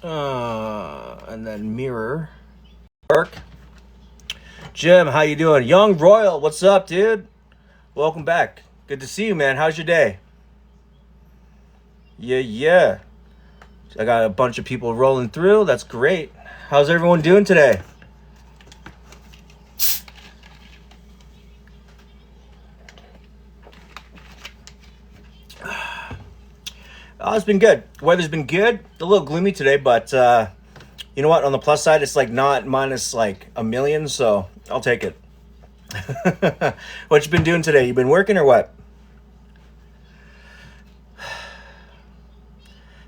And then mirror. Work. Jim, how you doing? Young Royal, what's up, dude? Welcome back. Good to see you, man. How's your day? Yeah. I got a bunch of people rolling through. That's great. How's everyone doing today? Oh, it's been good. Weather's been good. A little gloomy today, but you know what? On the plus side, it's like not minus like a million, so I'll take it. What you been doing today? You been working or what?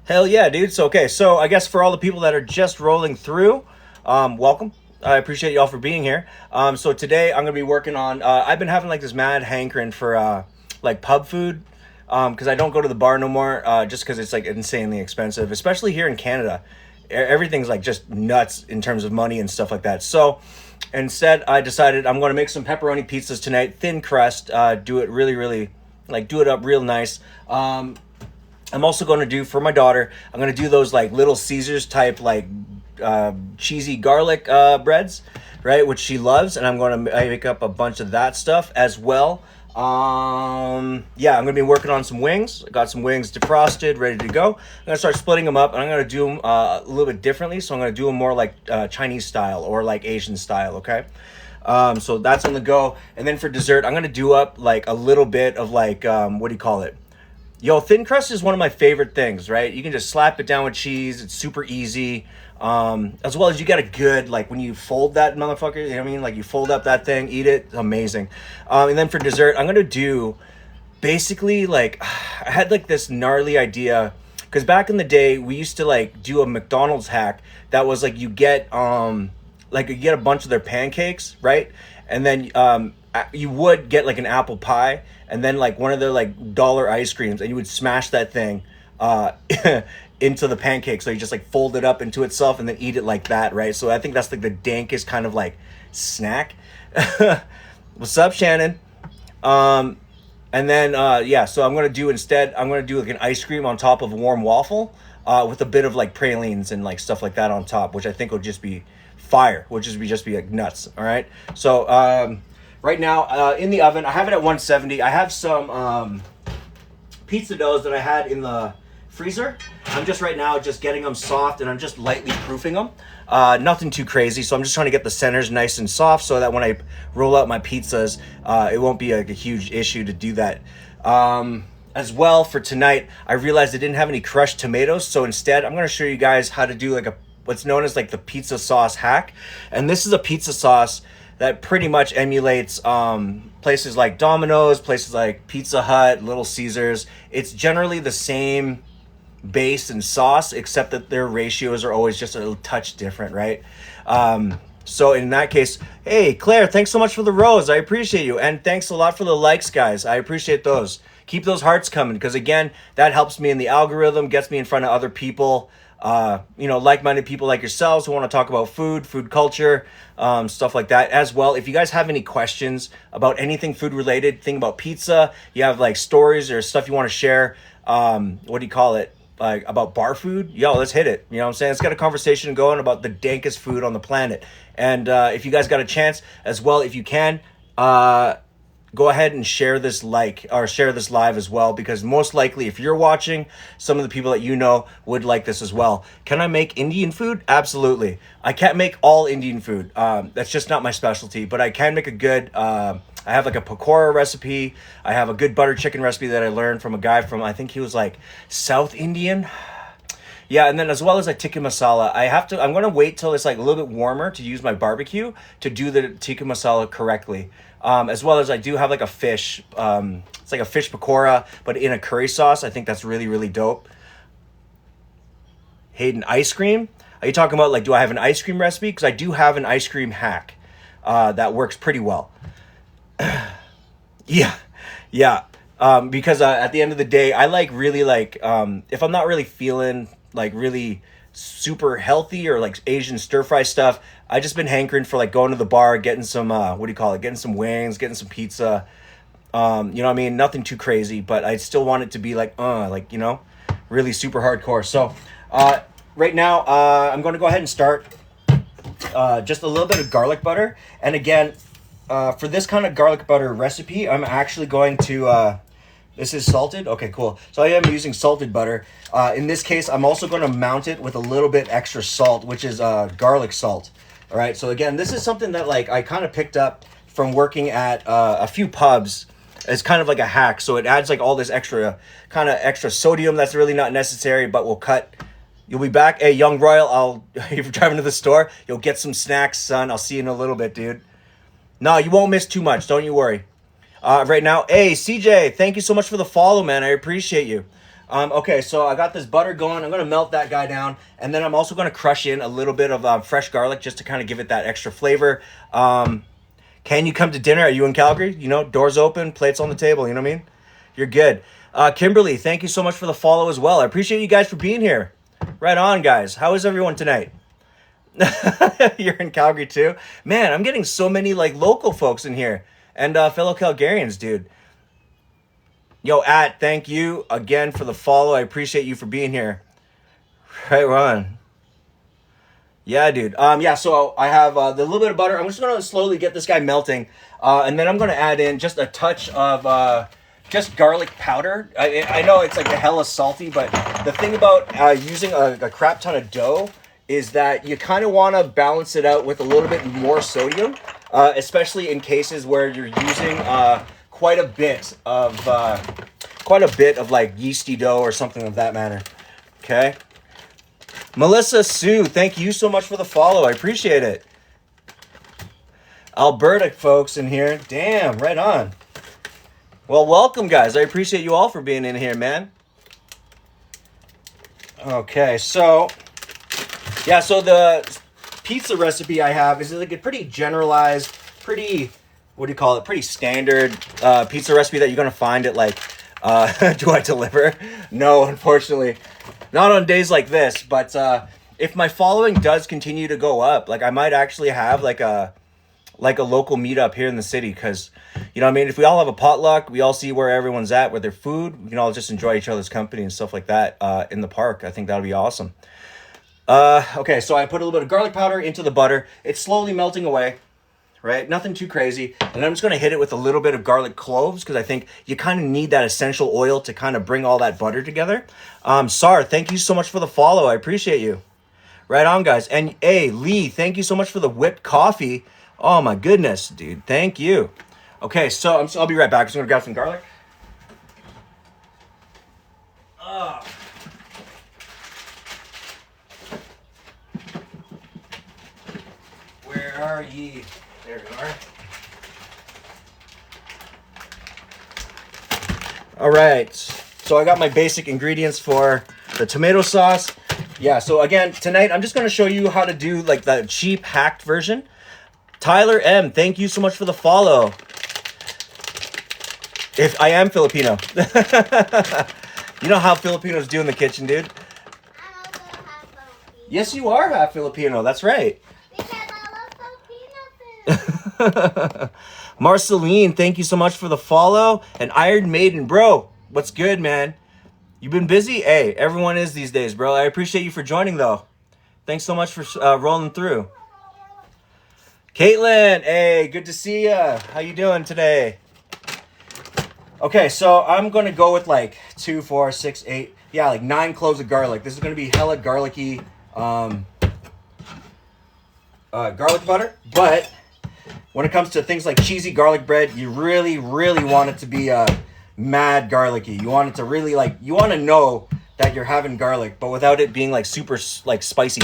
Hell yeah, dude. So, okay. So I guess for all the people that are just rolling through, welcome. I appreciate y'all for being here. So today I'm going to be working on, I've been having like this mad hankering for like pub food. Because I don't go to the bar no more, just because it's like insanely expensive, especially here in Canada. Everything's like just nuts in terms of money and stuff like that. So instead, I decided I'm going to make some pepperoni pizzas tonight, thin crust, do it really, like do it up real nice. I'm also going to do for my daughter, I'm going to do those like Little Caesars type like cheesy garlic breads, right, which she loves, and I'm going to make up a bunch of that stuff as well. Yeah, I'm gonna be working on some wings. I got some wings defrosted, ready to go. I'm gonna start splitting them up, and I'm gonna do them a little bit differently. So I'm gonna do them more like Chinese style or like Asian style. Okay. So that's on the go. And then for dessert, I'm gonna do up like a little bit of like what do you call it? Yo, thin crust is one of my favorite things, right? You can just slap it down with cheese. It's super easy. As well as you get a good, like when you fold that motherfucker, you know what I mean? Like you fold up that thing, eat it, it's amazing. And then for dessert, I'm going to do basically like, I had like this gnarly idea because back in the day, we used to like do a McDonald's hack that was like you get a bunch of their pancakes, right? And then you would get like an apple pie and then like one of their like dollar ice creams, and you would smash that thing into the pancake. So you just like fold it up into itself and then eat it like that, right? So I think that's like the dankest kind of like snack. What's up, Shannon? And then yeah, so I'm gonna do like an ice cream on top of a warm waffle with a bit of like pralines and like stuff like that on top, which I think will just be fire, which is just be like nuts. All right. So right now in the oven, I have it at 170. I have some pizza doughs that I had in the freezer. I'm just right now just getting them soft, and I'm just lightly proofing them. Nothing too crazy. So I'm just trying to get the centers nice and soft so that when I roll out my pizzas, it won't be like a huge issue to do that. As well for tonight, I realized I didn't have any crushed tomatoes. So instead, I'm going to show you guys how to do like what's known as like the pizza sauce hack. And this is a pizza sauce that pretty much emulates places like Domino's, places like Pizza Hut, Little Caesars. It's generally the same base and sauce, except that their ratios are always just a touch different, right? So in that case, hey, Claire, thanks so much for the rose. I appreciate you. And thanks a lot for the likes, guys. I appreciate those. Keep those hearts coming, because again, that helps me in the algorithm, gets me in front of other people, like-minded people like yourselves who want to talk about food culture, stuff like that as well. If you guys have any questions about anything food related, think about pizza, you have like stories or stuff you want to share, like about bar food, yo, let's hit it. You know what I'm saying? Let's get a conversation going about the dankest food on the planet. And if you guys got a chance as well, if you can, go ahead and share this share this live as well, because most likely if you're watching, some of the people that you know would like this as well. Can I make Indian food? Absolutely. I can't make all Indian food. That's just not my specialty, but I can make a good, I have like a pakora recipe. I have a good butter chicken recipe that I learned from a guy from, I think he was like South Indian. Yeah, and then as well as like tikka masala, I'm going to wait till it's like a little bit warmer to use my barbecue to do the tikka masala correctly. As well as I do have like a fish, it's like a fish pakora, but in a curry sauce. I think that's really, really dope. Hayden, ice cream? Are you talking about like, do I have an ice cream recipe? Because I do have an ice cream hack that works pretty well. Yeah. Because at the end of the day, I like really like, if I'm not really feeling like really super healthy or like Asian stir fry stuff, I just been hankering for like going to the bar, getting some, getting some wings, getting some pizza. You know what I mean? Nothing too crazy, but I still want it to be like, really super hardcore. So, right now, I'm going to go ahead and start just a little bit of garlic butter. And again, for this kind of garlic butter recipe, I'm actually going to, this is salted? Okay, cool. So I am using salted butter. In this case, I'm also going to mount it with a little bit extra salt, which is garlic salt. All right, so again, this is something that like I kind of picked up from working at a few pubs. It's kind of like a hack. So it adds like all this extra sodium that's really not necessary, but will cut. You'll be back. Hey, Young Royal, if you're driving to the store, you'll get some snacks, son. I'll see you in a little bit, dude. No, you won't miss too much. Don't you worry. Right now, hey, CJ, thank you so much for the follow, man. I appreciate you. Okay, so I got this butter going. I'm going to melt that guy down. And then I'm also going to crush in a little bit of fresh garlic just to kind of give it that extra flavor. Can you come to dinner? Are you in Calgary? You know, doors open, plates on the table. You know what I mean? You're good. Kimberly, thank you so much for the follow as well. I appreciate you guys for being here. Right on, guys. How is everyone tonight? You're in Calgary too? Man, I'm getting so many like local folks in here. And fellow Calgarians, dude. Yo, thank you again for the follow. I appreciate you for being here. Right, Ron. Yeah, dude. Yeah, so I have the little bit of butter. I'm just going to slowly get this guy melting. And then I'm going to add in just a touch of just garlic powder. I know it's like a hella salty, but the thing about using a crap ton of dough is that you kind of want to balance it out with a little bit more sodium, especially in cases where you're using quite a bit of like yeasty dough or something of that manner. Okay. Melissa Sue, thank you so much for the follow. I appreciate it. Alberta folks in here. Damn, right on. Well, welcome, guys. I appreciate you all for being in here, man. Okay, so yeah, so the pizza recipe I have is like a pretty generalized, pretty, what do you call it? Pretty standard pizza recipe that you're gonna find at like, do I deliver? No, unfortunately, not on days like this. But if my following does continue to go up, like I might actually have like a local meetup here in the city, because you know what I mean, if we all have a potluck, we all see where everyone's at with their food, we can all just enjoy each other's company and stuff like that in the park. I think that would be awesome. Okay, so I put a little bit of garlic powder into the butter. It's slowly melting away, right? Nothing too crazy. And I'm just going to hit it with a little bit of garlic cloves, because I think you kind of need that essential oil to kind of bring all that butter together. Sar, thank you so much for the follow. I appreciate you. Right on, guys. And hey, Lee, thank you so much for the whipped coffee. Oh my goodness, dude. Thank you. Okay, so I'll be right back. I'm just going to grab some garlic. Where are ye? There you are. All right. So I got my basic ingredients for the tomato sauce. Yeah, so again, tonight I'm just going to show you how to do like the cheap hacked version. Tyler M, thank you so much for the follow. If I am Filipino. You know how Filipinos do in the kitchen, dude? I'm also half Filipino. Yes, you are half Filipino. That's right. Because I love Filipino food. Marceline, thank you so much for the follow. And Iron Maiden, bro, what's good, man? You been busy? Hey, everyone is these days, bro. I appreciate you for joining, though. Thanks so much for rolling through. Caitlin, hey, good to see ya. How you doing today? Okay, so I'm going to go with like 2, 4, 6, 8, yeah, like 9 cloves of garlic. This is going to be hella garlicky garlic butter. But when it comes to things like cheesy garlic bread, you really, really want it to be mad garlicky. You want it to really like, you want to know that you're having garlic, but without it being like super like spicy.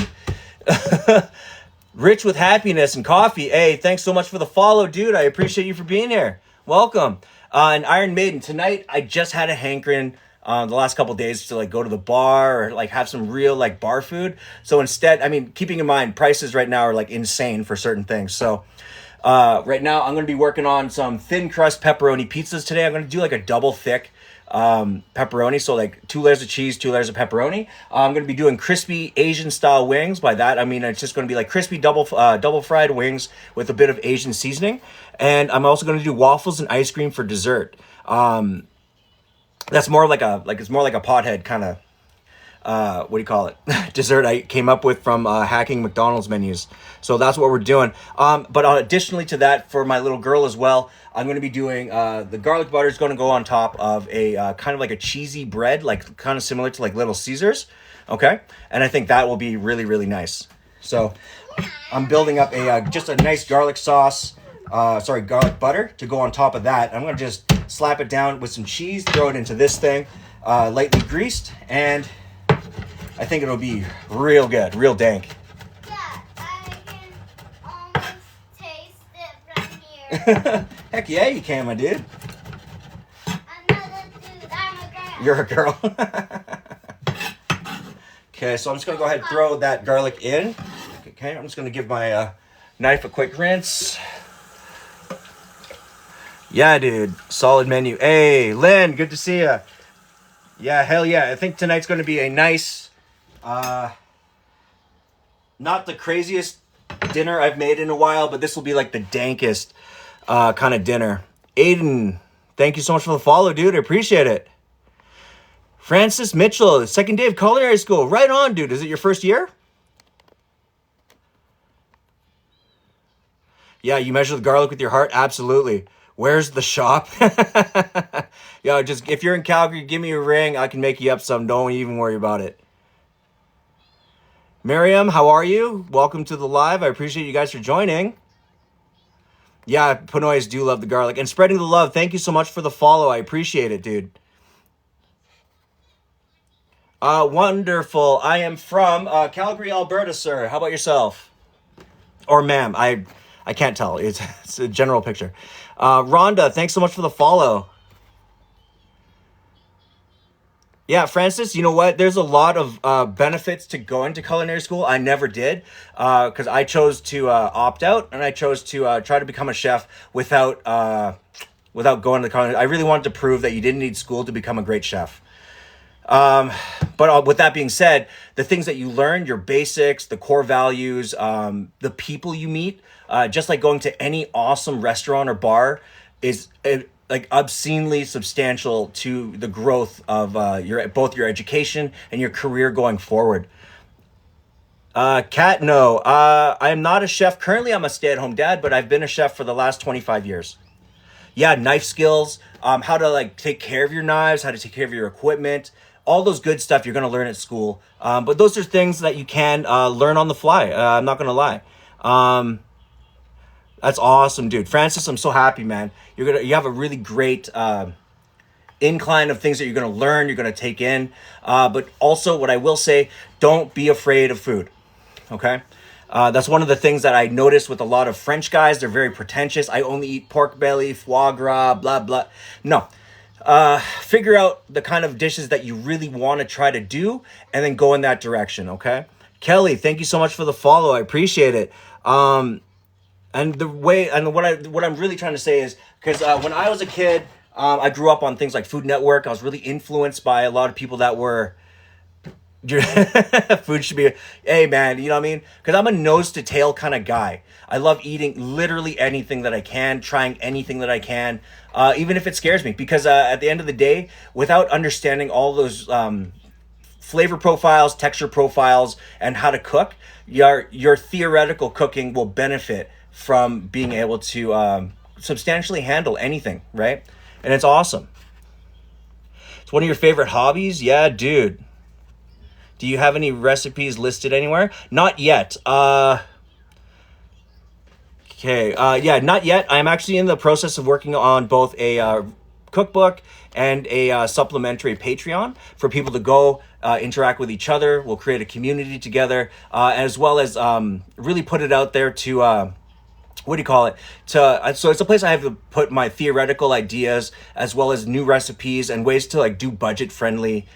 Rich with happiness and coffee. Hey, thanks so much for the follow, dude. I appreciate you for being here. Welcome. And Iron Maiden, tonight I just had a hankering the last couple days to like go to the bar or like have some real like bar food. So instead, I mean, keeping in mind prices right now are like insane for certain things. So right now I'm going to be working on some thin crust pepperoni pizzas today. I'm going to do like a double thick pepperoni, so like 2 layers of cheese, 2 layers of pepperoni. I'm going to be doing crispy Asian style wings. By that I mean it's just going to be like crispy double fried wings with a bit of Asian seasoning. And I'm also going to do waffles and ice cream for dessert. That's more like it's more like a pothead kind of what do you call it? Dessert I came up with from hacking McDonald's menus. So that's what we're doing. But additionally to that, for my little girl as well, I'm going to be doing the garlic butter is going to go on top of a kind of like a cheesy bread, like kind of similar to like Little Caesars. Okay, and I think that will be really, really nice. So I'm building up a just a nice garlic sauce, garlic butter to go on top of that. I'm gonna just slap it down with some cheese, throw it into this thing, lightly greased, and I think it'll be real good, real dank. Yeah, I can almost taste it from here. Heck yeah, you can, my dude. I'm not a dude, I'm a girl. You're a girl. Okay, so I'm just gonna go ahead and throw that garlic in. Okay, I'm just gonna give my knife a quick rinse. Yeah, dude, solid menu. Hey, Lynn, good to see you. Yeah, hell yeah. I think tonight's gonna be a nice, not the craziest dinner I've made in a while, but this will be like the dankest kind of dinner. Aiden, thank you so much for the follow, dude. I appreciate it. Francis Mitchell, second day of culinary school. Right on, dude. Is it your first year? Yeah, you measure the garlic with your heart? Absolutely. Where's the shop? Yo, just if you're in Calgary, give me a ring. I can make you up some. Don't even worry about it. Miriam, how are you? Welcome to the live. I appreciate you guys for joining. Yeah, Pinoys do love the garlic. And spreading the love. Thank you so much for the follow. I appreciate it, dude. Wonderful. I am from Calgary, Alberta, sir. How about yourself? Or ma'am. I can't tell. It's a general picture. Rhonda, thanks so much for the follow. Yeah, Francis, you know what? There's a lot of benefits to going to culinary school. I never did because I chose to opt out, and I chose to try to become a chef without going to culinary. I really wanted to prove that you didn't need school to become a great chef. But with that being said, the things that you learn, your basics, the core values, the people you meet, just like going to any awesome restaurant or bar is like obscenely substantial to the growth of both your education and your career going forward. Kat, no, I am not a chef. Currently, I'm a stay-at-home dad, but I've been a chef for the last 25 years. Yeah, knife skills, how to like take care of your knives, how to take care of your equipment, all those good stuff you're going to learn at school. But those are things that you can learn on the fly. I'm not going to lie. That's awesome, dude. Francis, I'm so happy, man. You have a really great incline of things that you're going to learn, you're going to take in. But also what I will say, don't be afraid of food. Okay? That's one of the things that I noticed with a lot of French guys. They're very pretentious. I only eat pork belly, foie gras, blah, blah. No. Figure out the kind of dishes that you really want to try to do and then go in that direction, okay? Kelly, thank you so much for the follow. I appreciate it. And what I'm really trying to say is, because when I was a kid, I grew up on things like Food Network. I was really influenced by a lot of people that were... Food should be hey man, you know what I mean, because I'm a nose to tail kind of guy. I love eating literally anything that I can, trying anything that I can, even if it scares me, because at the end of the day, without understanding all those flavor profiles, texture profiles, and how to cook, your theoretical cooking will benefit from being able to substantially handle anything, right? And it's awesome. It's one of your favorite hobbies? Yeah, dude. Do you have any recipes listed anywhere? Not yet. Okay. Yeah, not yet. I'm actually in the process of working on both a cookbook and a supplementary Patreon for people to go interact with each other. We'll create a community together, as well as really put it out there to... what do you call it? So it's a place I have to put my theoretical ideas as well as new recipes and ways to like do budget-friendly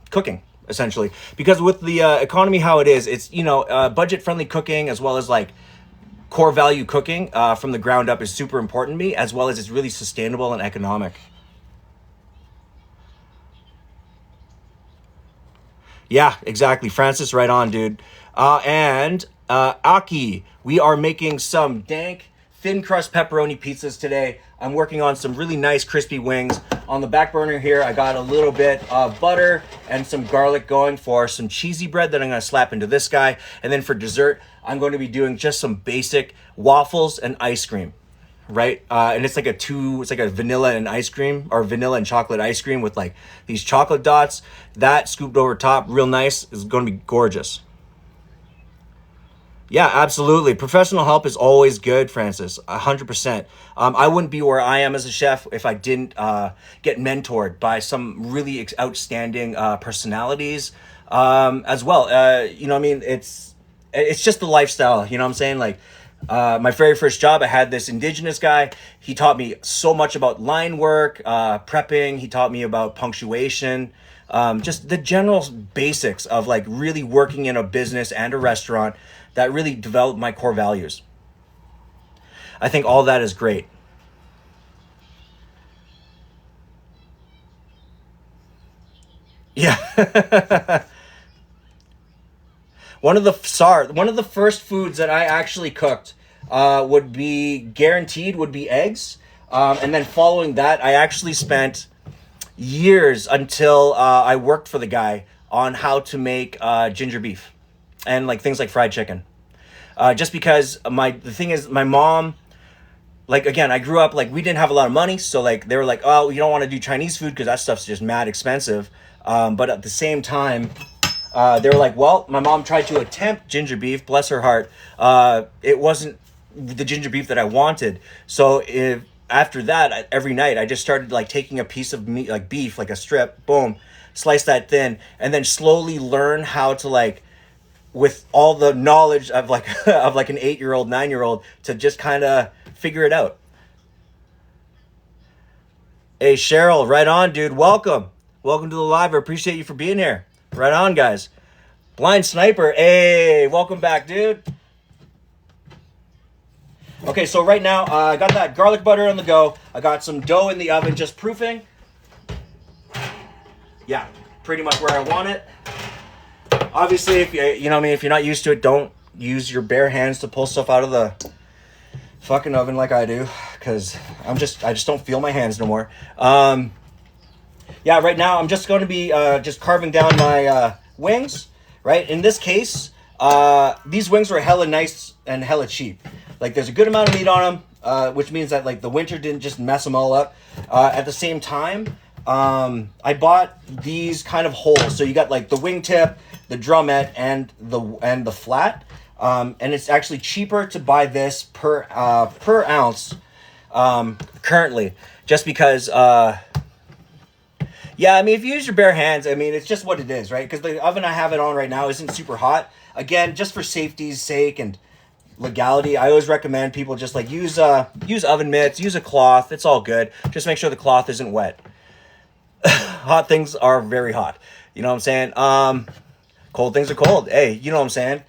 cooking, essentially. Because with the economy how it is, it's, budget-friendly cooking as well as like core value cooking from the ground up is super important to me, as well as it's really sustainable and economic. Yeah, exactly. Francis, right on, dude. And Aki, we are making some dank thin crust pepperoni pizzas today. I'm working on some really nice crispy wings. On the back burner here, I got a little bit of butter and some garlic going for some cheesy bread that I'm gonna slap into this guy. And then for dessert, I'm going to be doing just some basic waffles and ice cream, right? And it's like a vanilla and ice cream, or vanilla and chocolate ice cream with like these chocolate dots. That scooped over top, real nice, is gonna be gorgeous. Yeah, absolutely. Professional help is always good, Francis. 100%. I wouldn't be where I am as a chef if I didn't get mentored by some really outstanding personalities as well. You know what I mean? It's just the lifestyle. You know what I'm saying? Like my very first job, I had this indigenous guy. He taught me so much about line work, prepping. He taught me about punctuation. Just the general basics of like really working in a business and a restaurant that really developed my core values. I think all that is great. Yeah. One of the first foods that I actually cooked would be eggs. And then following that, I actually spent years until I worked for the guy on how to make ginger beef and like things like fried chicken. Just because the thing is, my mom, like, again, I grew up, like, we didn't have a lot of money. So like, they were like, oh, you don't want to do Chinese food because that stuff's just mad expensive. But at the same time, they were like, well, my mom tried to attempt ginger beef, bless her heart. It wasn't the ginger beef that I wanted. So after that, every night I just started like taking a piece of meat, like beef, like a strip, boom, slice that thin, and then slowly learn how to, like, with all the knowledge of like of like an 8-year-old, 9-year-old, to just kind of figure it out. Hey Cheryl, right on, dude. Welcome to the live. I appreciate you for being here. Right on, guys. Blind Sniper, hey, welcome back, dude. Okay, so right now I got that garlic butter on the go. I got some dough in the oven, just proofing. Yeah, pretty much where I want it. Obviously, if you know what I mean, if you're not used to it, don't use your bare hands to pull stuff out of the fucking oven like I do, because I just don't feel my hands no more. Yeah, right now I'm just going to be just carving down my wings. Right, in this case, these wings were hella nice and hella cheap. Like, there's a good amount of meat on them, which means that like the winter didn't just mess them all up. At the same time, I bought these kind of whole. So you got like the wingtip, the drumette, and the flat. And it's actually cheaper to buy this per ounce currently, just because. Yeah, I mean, if you use your bare hands, I mean, it's just what it is, right? Because the oven I have it on right now isn't super hot. Again, just for safety's sake and legality, I always recommend people just like use oven mitts, use a cloth. It's all good. Just make sure the cloth isn't wet. Hot things are very hot. You know what I'm saying? Cold things are cold. Hey, you know what I'm saying?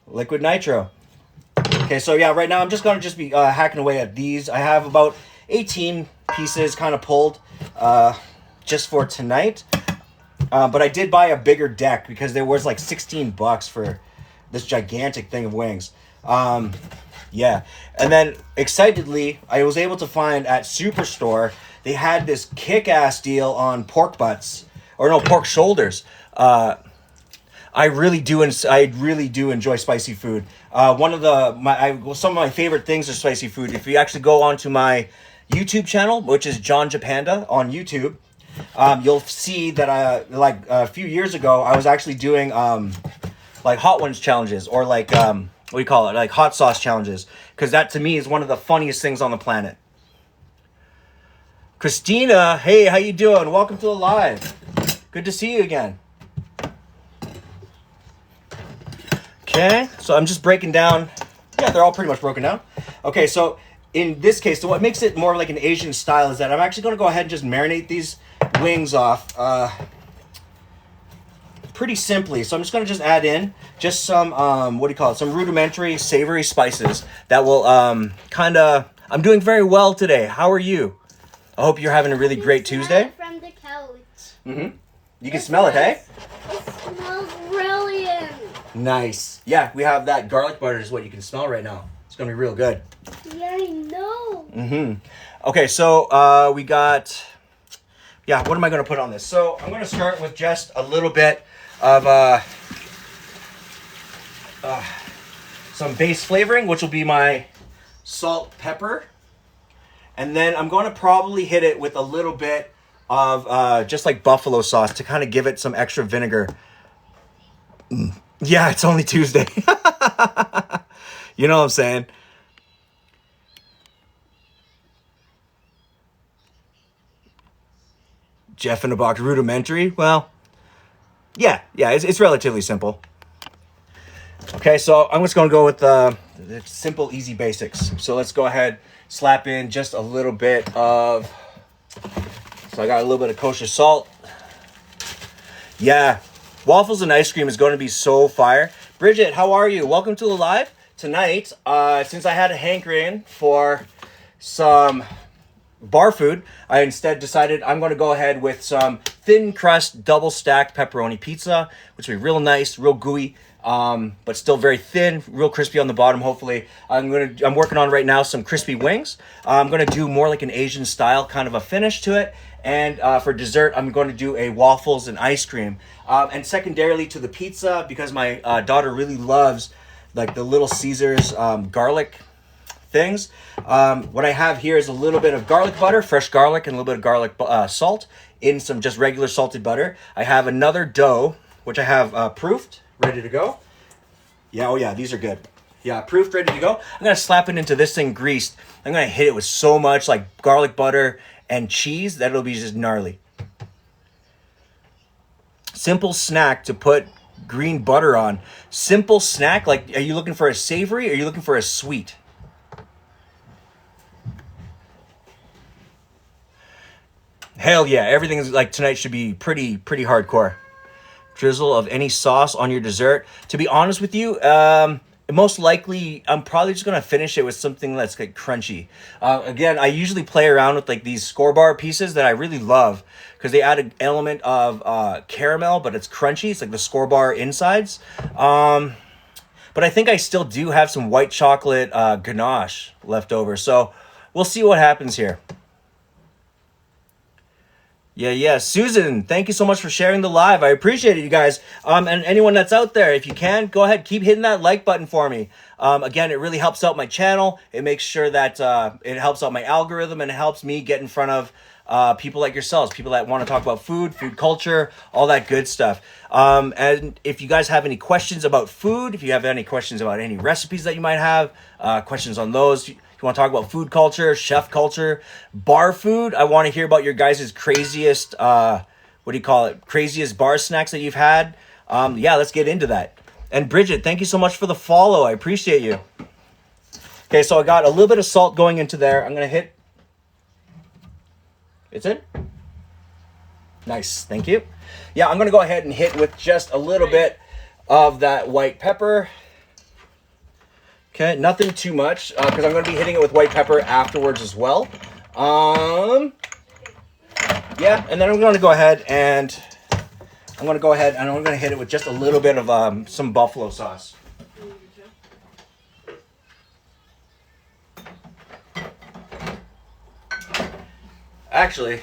Liquid nitro. Okay, so yeah, right now I'm just going to be hacking away at these. I have about 18 pieces kind of pulled just for tonight. But I did buy a bigger deck because there was like $16 for this gigantic thing of wings. Yeah. And then excitedly, I was able to find at Superstore, they had this kick-ass deal on pork butts, or no, pork shoulders. I really do enjoy spicy food. Some of my favorite things are spicy food. If you actually go onto my YouTube channel, which is John Japanda on YouTube, you'll see that like a few years ago I was actually doing like hot ones challenges, or like what do you call it, like hot sauce challenges, because that to me is one of the funniest things on the planet. Christina, hey, how you doing? Welcome to the live. Good to see you again. Okay, so I'm just breaking down. Yeah, they're all pretty much broken down. Okay, so in this case, so what makes it more like an Asian style is that I'm actually going to go ahead and just marinate these wings off pretty simply. So I'm just going to just add in just some, some rudimentary savory spices that will I'm doing very well today. How are you? I hope you're having a really great Tuesday. From the couch. Mm-hmm. You can smell it, hey? It smells brilliant. Nice. Yeah, we have that garlic butter is what you can smell right now. It's going to be real good. Yeah, I know. Okay, so we got, yeah, what am I going to put on this? So I'm going to start with just a little bit of some base flavoring, which will be my salt, pepper. And then I'm going to probably hit it with a little bit of just like buffalo sauce to kind of give it some extra vinegar. Yeah, it's only Tuesday. You know what I'm saying? Jeff in a box, rudimentary. Well, yeah, it's relatively simple. Okay, so I'm just going to go with the simple, easy basics. So let's go ahead, slap in just a little bit of, so I got a little bit of kosher salt. Yeah, waffles and ice cream is going to be so fire. Bridget, how are you? Welcome to the live. Tonight, since I had a hankering for some bar food, I instead decided I'm going to go ahead with some thin crust double stacked pepperoni pizza, which will be real nice, real gooey, but still very thin, real crispy on the bottom. Hopefully, I'm working on right now some crispy wings. I'm going to do more like an Asian style kind of a finish to it. And for dessert, I'm going to do a waffles and ice cream. And secondarily to the pizza, because my daughter really loves like the Little Caesars garlic things. What I have here is a little bit of garlic butter, fresh garlic, and a little bit of garlic salt in some just regular salted butter. I have another dough, which I have proofed, ready to go. Yeah, oh yeah, these are good. Yeah, proofed, ready to go. I'm going to slap it into this thing greased. I'm going to hit it with so much like garlic butter and cheese that it'll be just gnarly. Simple snack to put green butter on. Simple snack, like are you looking for a savory or are you looking for a sweet? Hell yeah, everything is like tonight should be pretty hardcore. Drizzle of any sauce on your dessert. To be honest with you, most likely I'm probably just gonna finish it with something that's like crunchy. Again, I usually play around with like these score bar pieces that I really love because they add an element of caramel, but it's crunchy. It's like the score bar insides. But I think I still do have some white chocolate ganache left over, so we'll see what happens here. Yeah. Susan, thank you so much for sharing the live. I appreciate it, you guys. And anyone that's out there, if you can, go ahead, keep hitting that like button for me. Again, it really helps out my channel. It makes sure that it helps out my algorithm, and it helps me get in front of people like yourselves, people that want to talk about food culture, all that good stuff. And if you guys have any questions about food, if you have any questions about any recipes that you might have, questions on those, if you want to talk about food culture, chef culture, bar food, I want to hear about your guys' craziest, craziest bar snacks that you've had. Yeah, let's get into that. And Bridget, thank you so much for the follow. I appreciate you. Okay, so I got a little bit of salt going into there. I'm going to hit. It's in? Nice, thank you. Yeah, I'm going to go ahead and hit with just a little bit of that white pepper. Okay, nothing too much because I'm going to be hitting it with white pepper afterwards as well. Yeah, and then I'm going to go ahead and I'm going to hit it with just a little bit of some buffalo sauce. Actually,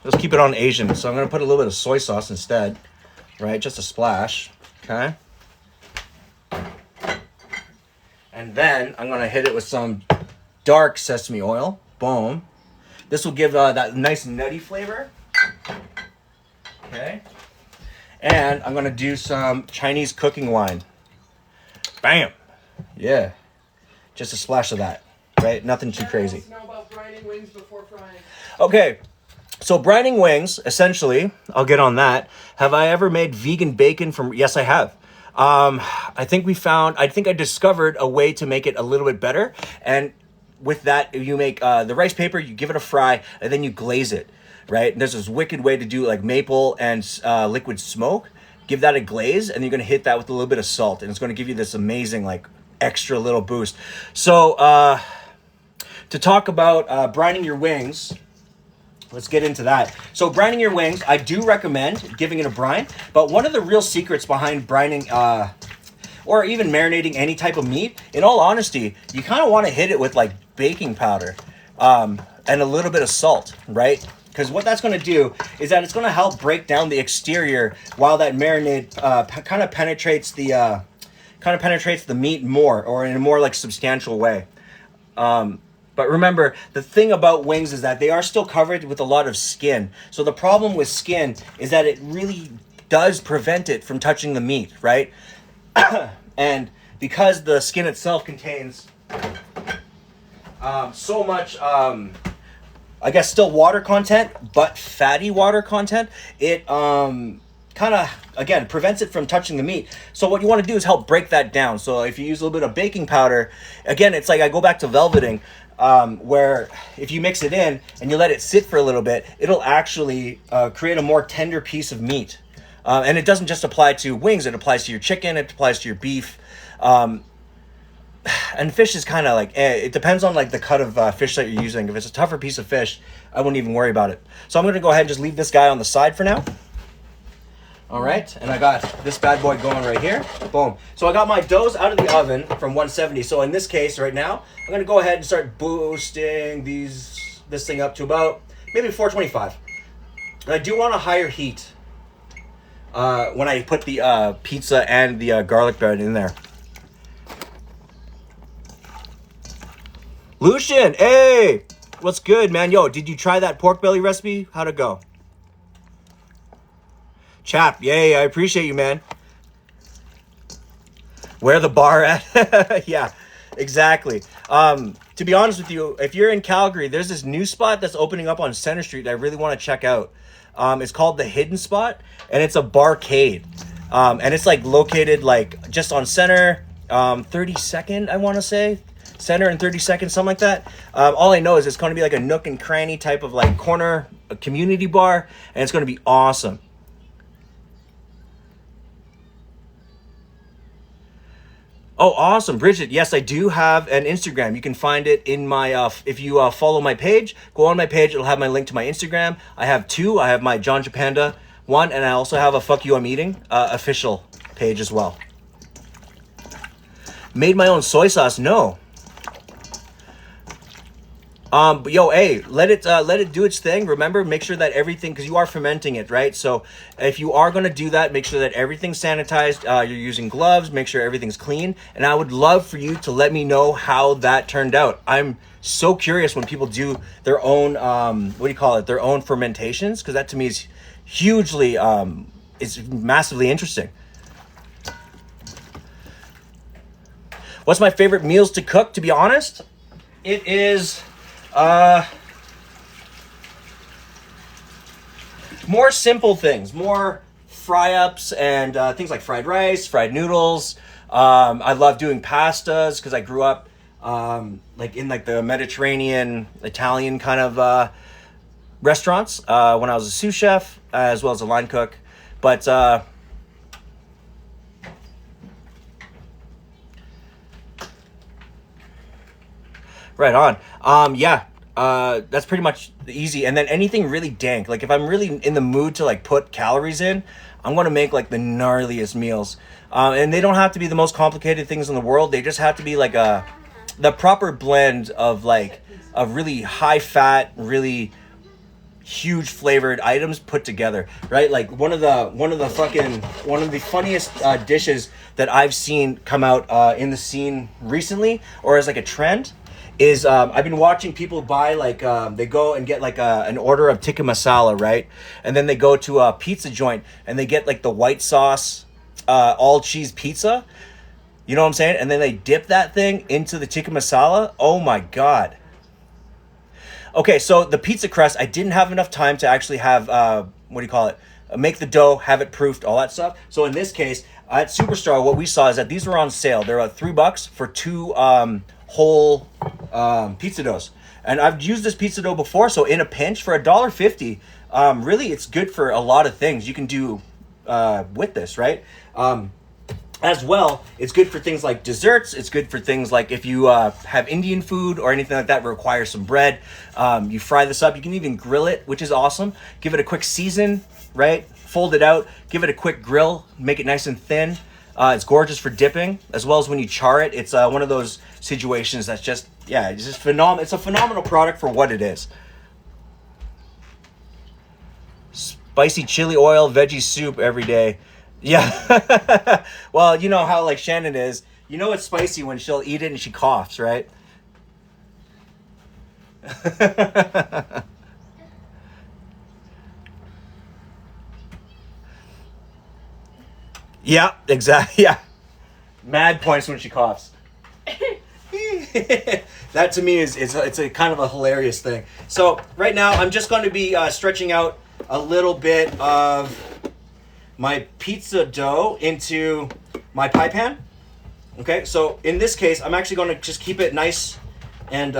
let's keep it on Asian. So I'm going to put a little bit of soy sauce instead, right? Just a splash, okay? And then I'm going to hit it with some dark sesame oil. Boom. This will give that nice nutty flavor. Okay. And I'm going to do some Chinese cooking wine. Bam. Yeah. Just a splash of that, right? Nothing too crazy. Know about brining wings before frying. Okay. So brining wings, essentially, I'll get on that. Have I ever made vegan bacon from... Yes, I have. I think I discovered a way to make it a little bit better. And with that, you make the rice paper, you give it a fry, and then you glaze it, right? And there's this wicked way to do like maple and liquid smoke. Give that a glaze, and you're going to hit that with a little bit of salt. And it's going to give you this amazing, like, extra little boost. So, to talk about brining your wings... Let's get into that. So brining your wings, I do recommend giving it a brine. But one of the real secrets behind brining or even marinating any type of meat, in all honesty, you kind of want to hit it with like baking powder and a little bit of salt, right? Because what that's going to do is that it's going to help break down the exterior while that marinade kind of penetrates the meat more, or in a more like substantial way. But remember, the thing about wings is that they are still covered with a lot of skin. So the problem with skin is that it really does prevent it from touching the meat, right? And because the skin itself contains so much, I guess, still water content, but fatty water content, it kind of, again, prevents it from touching the meat. So what you want to do is help break that down. So if you use a little bit of baking powder, again, it's like I go back to velveting, where if you mix it in and you let it sit for a little bit, it'll actually create a more tender piece of meat. And it doesn't just apply to wings, it applies to your chicken, it applies to your beef. And fish is kind of like, it depends on like the cut of fish that you're using. If it's a tougher piece of fish, I wouldn't even worry about it. So I'm going to go ahead and just leave this guy on the side for now. All right, and I got this bad boy going right here. Boom. So I got my doughs out of the oven from 170. So in this case right now, I'm going to go ahead and start boosting this thing up to about maybe 425. And I do want a higher heat when I put the pizza and the garlic bread in there. Lucian, hey, what's good, man? Yo, did you try that pork belly recipe? How'd it go? Chap, yay, I appreciate you, man. Where the bar at? Yeah, exactly. To be honest with you, if you're in Calgary, there's this new spot that's opening up on Center Street that I really want to check out. It's called The Hidden Spot, and it's a barcade. And it's like located like just on Center, 32nd, I want to say. Center and 32nd, something like that. All I know is it's going to be like a nook and cranny type of like corner, a community bar, and it's going to be awesome. Oh, awesome, Bridget. Yes, I do have an Instagram. You can find it in my, if you follow my page, go on my page. It'll have my link to my Instagram. I have two. I have my John Japanda one, and I also have a Fuck You I'm Eating official page as well. Made my own soy sauce? No. But yo, hey, let it do its thing. Remember, make sure that everything, because you are fermenting it, right? So if you are going to do that, make sure that everything's sanitized. You're using gloves, make sure everything's clean. And I would love for you to let me know how that turned out. I'm so curious when people do their own, their own fermentations, because that to me is hugely, it's massively interesting. What's my favorite meals to cook? To be honest, it is more simple things, more fry-ups and things like fried rice, fried noodles. I love doing pastas because I grew up like in like the Mediterranean, Italian kind of restaurants when I was a sous chef as well as a line cook. But right on. That's pretty much easy. And then anything really dank. Like if I'm really in the mood to like put calories in, I'm going to make like the gnarliest meals. And they don't have to be the most complicated things in the world. They just have to be like the proper blend of like a really high fat, really huge flavored items put together, right? Like one of the funniest dishes that I've seen come out in the scene recently, or as like a trend, is I've been watching people buy like they go and get like an order of tikka masala, right? And then they go to a pizza joint and they get like the white sauce all cheese pizza. You know what I'm saying? And then they dip that thing into the tikka masala. Oh my God. Okay, so the pizza crust, I didn't have enough time to actually have make the dough, have it proofed, all that stuff. So in this case, at Superstar, what we saw is that these were on sale. They're $3 for two whole pizza doughs. And I've used this pizza dough before, so in a pinch for $1.50, really it's good for a lot of things you can do with this, right? As well, it's good for things like desserts. It's good for things like if you have Indian food or anything like that requires some bread. You fry this up. You can even grill it, which is awesome. Give it a quick season, right? Fold it out. Give it a quick grill. Make it nice and thin. It's gorgeous for dipping, as well as when you char it. It's one of those situations that's just, yeah, it's just phenomenal. It's a phenomenal product for what it is. Spicy chili oil, veggie soup every day. Yeah. Well, you know how like Shannon is. You know it's spicy when she'll eat it and she coughs, right? Yeah, exactly. Yeah. Mad points when she coughs. That to me is it's a kind of a hilarious thing. So right now I'm just going to be stretching out a little bit of my pizza dough into my pie pan. Okay, so in this case I'm actually going to just keep it nice and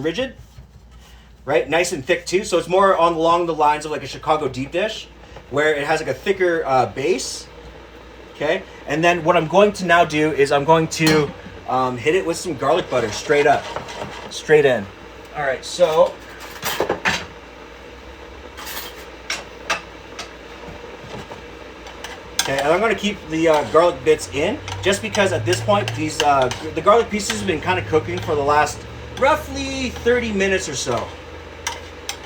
rigid, right? Nice and thick too. So it's more along the lines of like a Chicago deep dish, where it has like a thicker base. Okay, and then what I'm going to now do is I'm going to hit it with some garlic butter straight up, straight in. All right, so okay, and I'm going to keep the garlic bits in, just because at this point these the garlic pieces have been kind of cooking for the last roughly 30 minutes or so.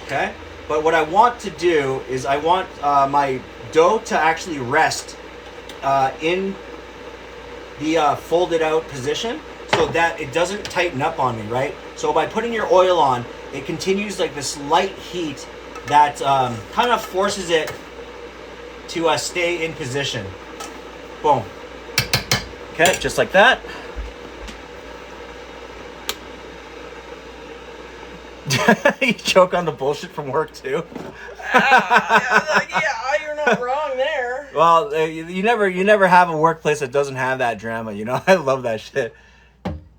Okay, but what I want to do is I want my dough to actually rest in the folded out position, so that it doesn't tighten up on me, right? So by putting your oil on, it continues like this light heat that kind of forces it to stay in position. Boom. Okay, just like that. You choke on the bullshit from work too. Yeah, you're not wrong there. Well, you never have a workplace that doesn't have that drama, you know? I love that shit.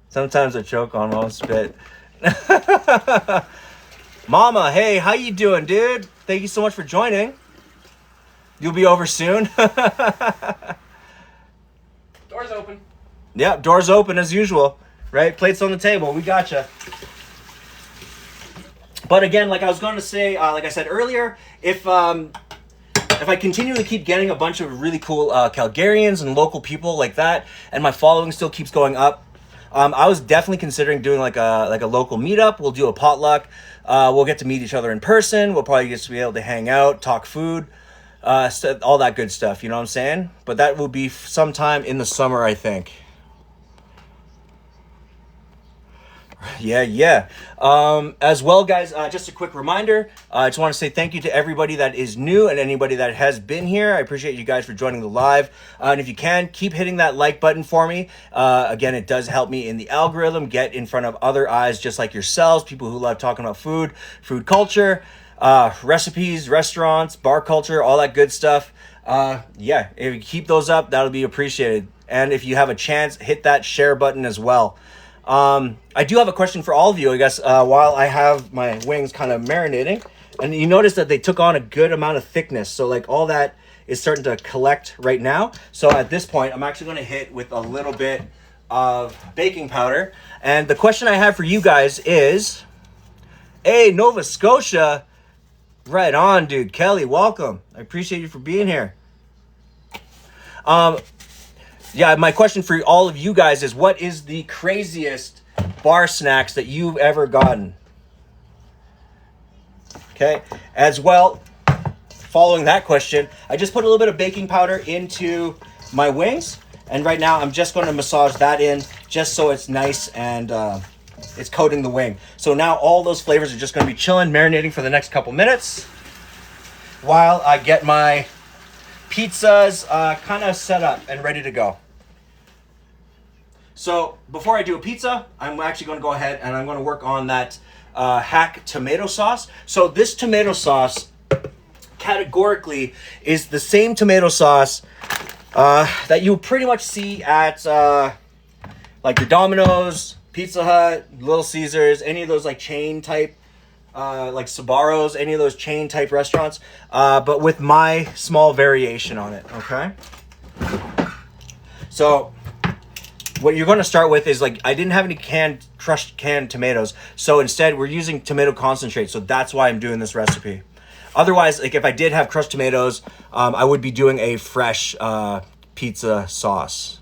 Sometimes I choke on my own spit. Mama, hey, how you doing, dude? Thank you so much for joining. You'll be over soon. Door's open. Yeah, door's open as usual, right? Plates on the table. We gotcha. But again, like I was going to say, like I said earlier, if I continue to keep getting a bunch of really cool Calgarians and local people like that, and my following still keeps going up, I was definitely considering doing like a local meetup. We'll do a potluck. We'll get to meet each other in person. We'll probably just be able to hang out, talk food, all that good stuff. You know what I'm saying? But that will be sometime in the summer, I think. Yeah. As well, guys, just a quick reminder. I just want to say thank you to everybody that is new and anybody that has been here. I appreciate you guys for joining the live. And if you can, keep hitting that like button for me. Again, it does help me in the algorithm, get in front of other eyes just like yourselves, people who love talking about food culture, recipes, restaurants, bar culture, all that good stuff. Yeah, if you keep those up, that'll be appreciated. And if you have a chance, hit that share button as well. I do have a question for all of you, I guess, while I have my wings kind of marinating. And you notice that they took on a good amount of thickness. So like all that is starting to collect right now. So at this point, I'm actually going to hit with a little bit of baking powder. And the question I have for you guys is, hey, Nova Scotia, right on, dude. Kelly, welcome. I appreciate you for being here. Yeah, my question for all of you guys is, what is the craziest bar snacks that you've ever gotten? Okay, as well, following that question, I just put a little bit of baking powder into my wings, and right now I'm just going to massage that in just so it's nice and it's coating the wing. So now all those flavors are just going to be chilling, marinating for the next couple minutes while I get my pizzas kind of set up and ready to go. So before I do a pizza, I'm actually going to go ahead and I'm going to work on that hack tomato sauce. So this tomato sauce categorically is the same tomato sauce that you pretty much see at like the Domino's, Pizza Hut, Little Caesars, any of those like chain type, like Sbarro's, any of those chain type restaurants, but with my small variation on it, okay? So what you're going to start with is, like, I didn't have any crushed canned tomatoes, so instead we're using tomato concentrate, so that's why I'm doing this recipe. Otherwise, like if I did have crushed tomatoes, I would be doing a fresh pizza sauce.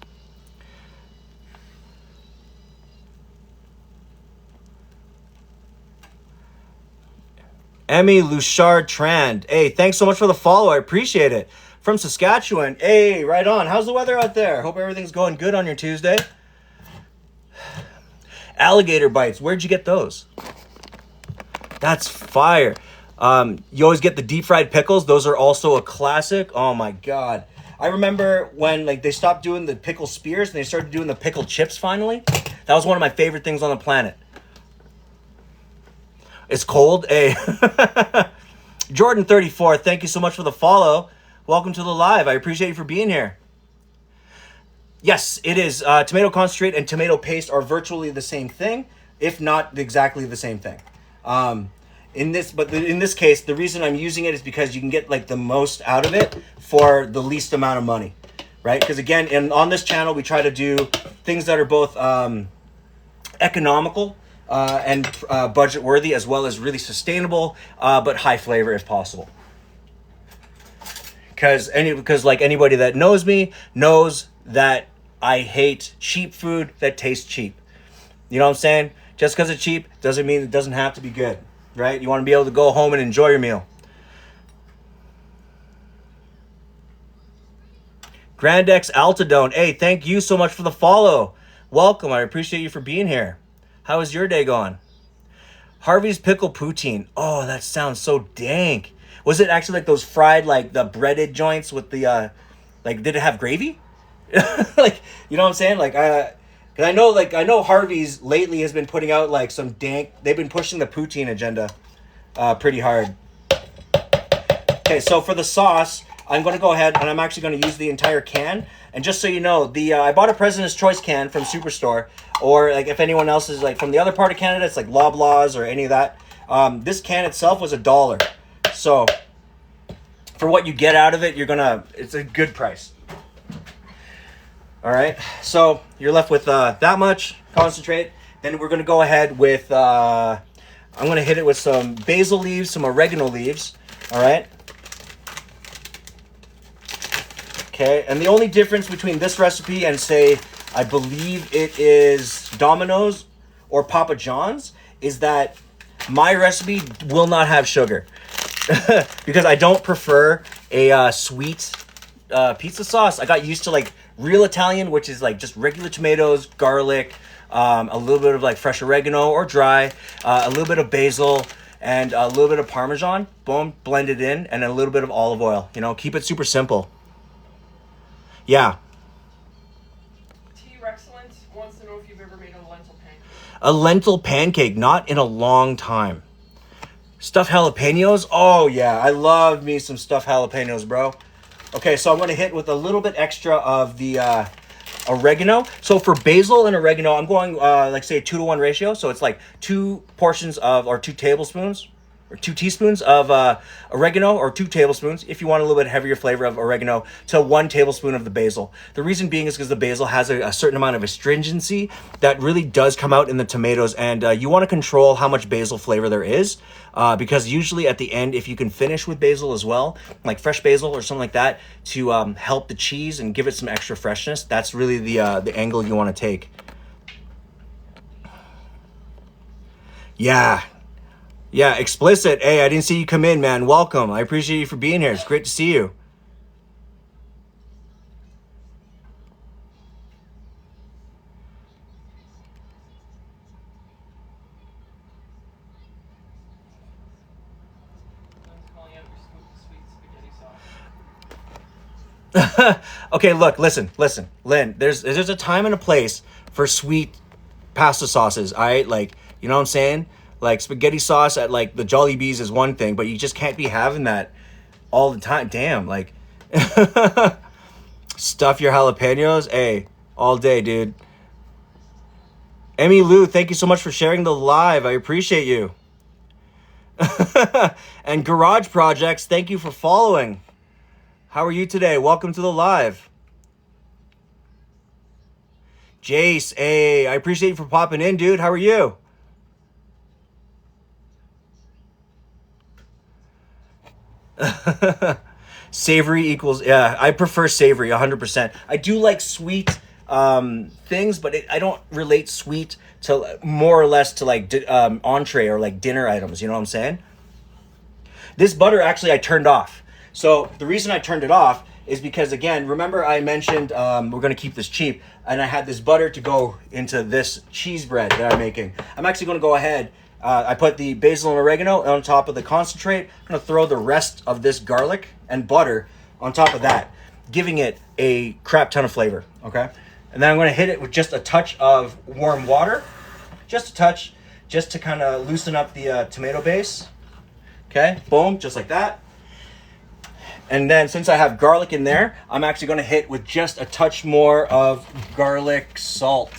Emmy Luchard Trand. Hey, thanks so much for the follow. I appreciate it. From Saskatchewan. Hey, right on. How's the weather out there? Hope everything's going good on your Tuesday. Alligator bites. Where'd you get those? That's fire. You always get the deep fried pickles. Those are also a classic. Oh my God. I remember when like they stopped doing the pickle spears and they started doing the pickle chips finally. That was one of my favorite things on the planet. It's cold. Hey. Jordan 34, thank you so much for the follow. Welcome to the live. I appreciate you for being here. Yes, it is. Tomato concentrate and tomato paste are virtually the same thing, if not exactly the same thing. In this case, the reason I'm using it is because you can get like the most out of it for the least amount of money, right? Because again, on this channel, we try to do things that are both economical and budget worthy, as well as really sustainable, but high flavor if possible. Because like anybody that knows me knows that I hate cheap food that tastes cheap. You know what I'm saying? Just because it's cheap doesn't mean it doesn't have to be good, right? You want to be able to go home and enjoy your meal. Grand X Altadone, hey, thank you so much for the follow. Welcome. I appreciate you for being here. How is your day going? Harvey's Pickle Poutine. Oh, that sounds so dank. Was it actually like those fried, like the breaded joints with the, like, did it have gravy? Like, you know what I'm saying? Like, cause I know Harvey's lately has been putting out like some dank, they've been pushing the poutine agenda, pretty hard. Okay, so for the sauce, I'm going to go ahead and I'm actually going to use the entire can. And just so you know, I bought a President's Choice can from Superstore, or like if anyone else is like from the other part of Canada, it's like Loblaws or any of that. This can itself was $1. So for what you get out of it, it's a good price. All right, so you're left with that much concentrate. Then we're going to go ahead with, I'm going to hit it with some basil leaves, some oregano leaves. All right. Okay, and the only difference between this recipe and say, I believe it is Domino's or Papa John's, is that my recipe will not have sugar. Because I don't prefer a sweet pizza sauce. I got used to like real Italian, which is like just regular tomatoes, garlic, a little bit of like fresh oregano or dry, a little bit of basil, and a little bit of Parmesan. Boom, blend it in, and a little bit of olive oil. You know, keep it super simple. Yeah. T-Rexcellent wants to know if you've ever made a lentil pancake. A lentil pancake, not in a long time. Stuffed jalapenos? Oh yeah, I love me some stuffed jalapenos, bro. Okay, so I'm going to hit with a little bit extra of the oregano. So for basil and oregano, I'm going like say a 2-to-1 ratio. So it's like 2 tablespoons or 2 teaspoons of oregano, or 2 tablespoons, if you want a little bit heavier flavor of oregano, to 1 tablespoon of the basil. The reason being is because the basil has a certain amount of astringency that really does come out in the tomatoes, and you want to control how much basil flavor there is, because usually at the end, if you can finish with basil as well, like fresh basil or something like that, to help the cheese and give it some extra freshness, that's really the angle you want to take. Yeah, explicit. Hey, I didn't see you come in, man. Welcome. I appreciate you for being here. It's great to see you. I'm calling out your sweet spaghetti sauce. Okay, look, listen. Lynn, there's a time and a place for sweet pasta sauces, all right? Like, you know what I'm saying? Like spaghetti sauce at like the Jollibees is one thing, but you just can't be having that all the time. Damn, like stuff your jalapenos, hey, all day, dude. Emmy Lou, thank you so much for sharing the live. I appreciate you. And Garage Projects, thank you for following. How are you today? Welcome to the live. Jace, hey, I appreciate you for popping in, dude. How are you? Savory equals, yeah, I prefer savory 100%. I do like sweet things, but I don't relate sweet to more or less to like entree or like dinner items. You know what I'm saying? This butter actually I turned off. So the reason I turned it off is because, again, remember I mentioned we're going to keep this cheap, and I had this butter to go into this cheese bread that I'm making. I'm actually going to go ahead. I put the basil and oregano on top of the concentrate. I'm going to throw the rest of this garlic and butter on top of that, giving it a crap ton of flavor, okay? And then I'm going to hit it with just a touch of warm water, just a touch, just to kind of loosen up the tomato base. Okay, boom, just like that. And then since I have garlic in there, I'm actually going to hit with just a touch more of garlic salt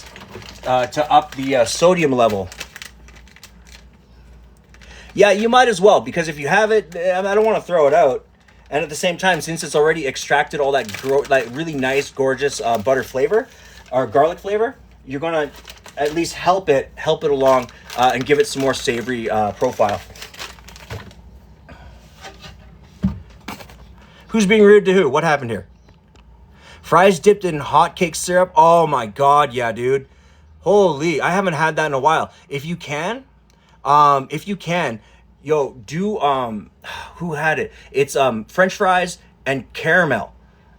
to up the sodium level. Yeah, you might as well, because if you have it, I don't want to throw it out. And at the same time, since it's already extracted all that like really nice, gorgeous butter flavor or garlic flavor, you're going to at least help it along and give it some more savory profile. Who's being rude to who? What happened here? Fries dipped in hotcake syrup? Oh my god, yeah, dude. Holy, I haven't had that in a while. If you can, yo, do who had it? It's French fries and caramel,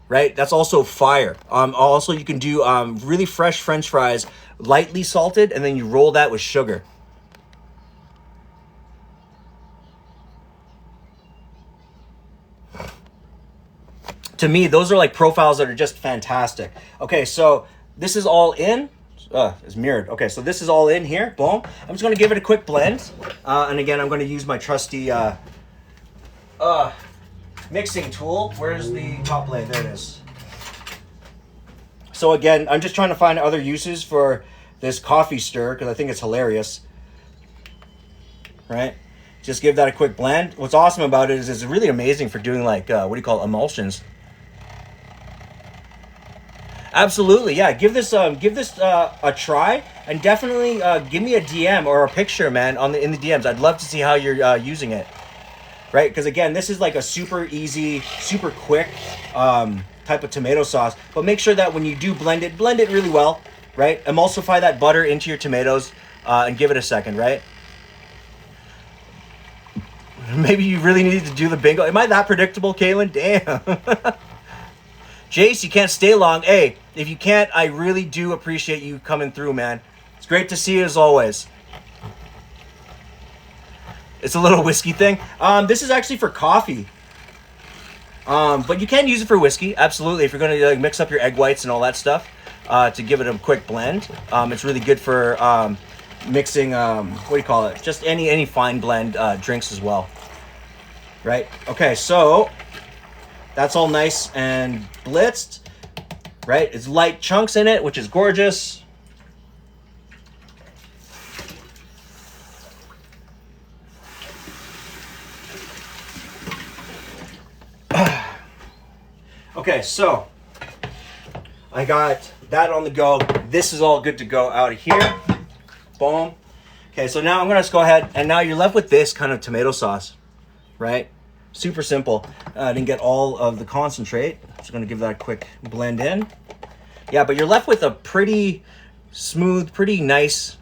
right? That's also fire. Also you can do really fresh French fries, lightly salted, and then you roll that with sugar. To me, those are like profiles that are just fantastic. Okay, so this is all in. It's mirrored. Okay, so this is all in here. Boom. I'm just going to give it a quick blend. And again, I'm going to use my trusty mixing tool. Where's the top blade? There it is. So again, I'm just trying to find other uses for this coffee stir because I think it's hilarious. Right? Just give that a quick blend. What's awesome about it is it's really amazing for doing like, what do you call it, emulsions. Absolutely, yeah. Give this a try, and definitely give me a DM or a picture, man, in the DMs. I'd love to see how you're using it, right? Because again, this is like a super easy, super quick type of tomato sauce. But make sure that when you do blend it really well, right? Emulsify that butter into your tomatoes and give it a second, right? Maybe you really need to do the bingo. Am I that predictable, Caitlin? Damn. Jace, you can't stay long. Hey, if you can't, I really do appreciate you coming through, man. It's great to see you as always. It's a little whiskey thing. This is actually for coffee. But you can use it for whiskey, absolutely. If you're going to like, mix up your egg whites and all that stuff to give it a quick blend. It's really good for mixing, what do you call it? Just any fine blend drinks as well. Right? Okay, so that's all nice and blitzed, right? It's light chunks in it, which is gorgeous. Okay, so I got that on the go. This is all good to go out of here. Boom. Okay, so now I'm gonna just go ahead, and now you're left with this kind of tomato sauce, right? Super simple. I didn't get all of the concentrate. Just gonna give that a quick blend in. Yeah, but you're left with a pretty smooth, pretty nice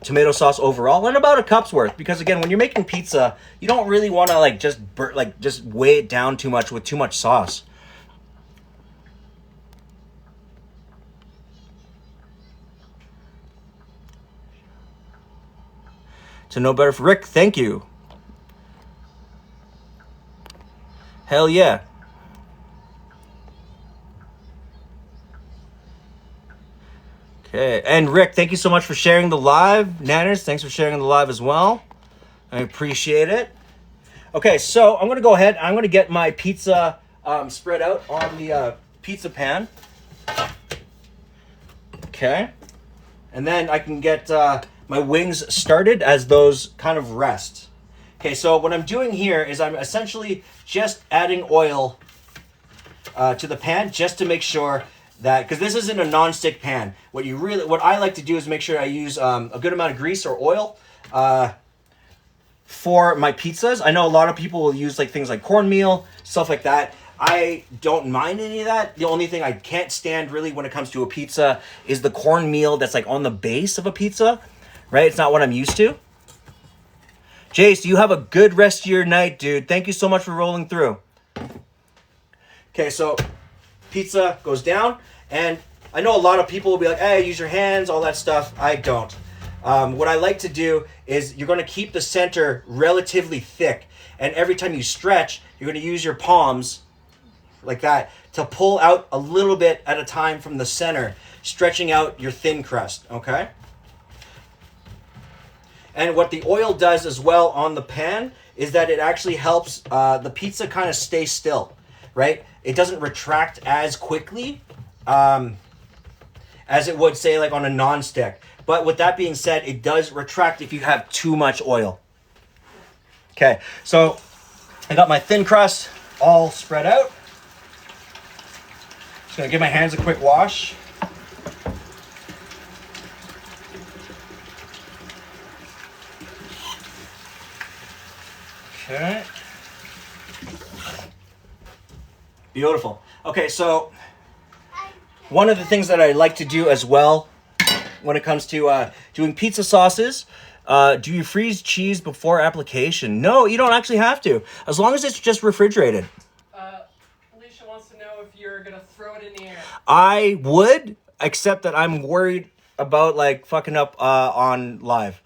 tomato sauce overall, and about a cup's worth. Because again, when you're making pizza, you don't really want to like just weigh it down too much with too much sauce. To know better for Rick, thank you. Hell yeah. Okay, and Rick, thank you so much for sharing the live. Nanners, thanks for sharing the live as well. I appreciate it. Okay, so I'm going to go ahead. I'm going to get my pizza spread out on the pizza pan. Okay. And then I can get my wings started as those kind of rest. Okay, so what I'm doing here is I'm essentially just adding oil to the pan just to make sure that, because this isn't a non-stick pan. What I like to do is make sure I use a good amount of grease or oil for my pizzas. I know a lot of people will use like things like cornmeal, stuff like that. I don't mind any of that. The only thing I can't stand really when it comes to a pizza is the cornmeal that's like on the base of a pizza, right? It's not what I'm used to. Jace, you have a good rest of your night, dude. Thank you so much for rolling through. Okay, so pizza goes down, and I know a lot of people will be like, hey, use your hands, all that stuff. I don't. What I like to do is you're going to keep the center relatively thick, and every time you stretch, you're going to use your palms like that to pull out a little bit at a time from the center, stretching out your thin crust, okay? And what the oil does as well on the pan is that it actually helps the pizza kind of stay still, right? It doesn't retract as quickly as it would, say, like on a non-stick. But with that being said, it does retract if you have too much oil. Okay, so I got my thin crust all spread out. Just gonna give my hands a quick wash. Okay. Beautiful. Okay, so one of the things that I like to do as well when it comes to doing pizza sauces, do you freeze cheese before application? No, you don't actually have to, as long as it's just refrigerated. Alicia wants to know if you're gonna throw it in the air. I would, except that I'm worried about like fucking up on live.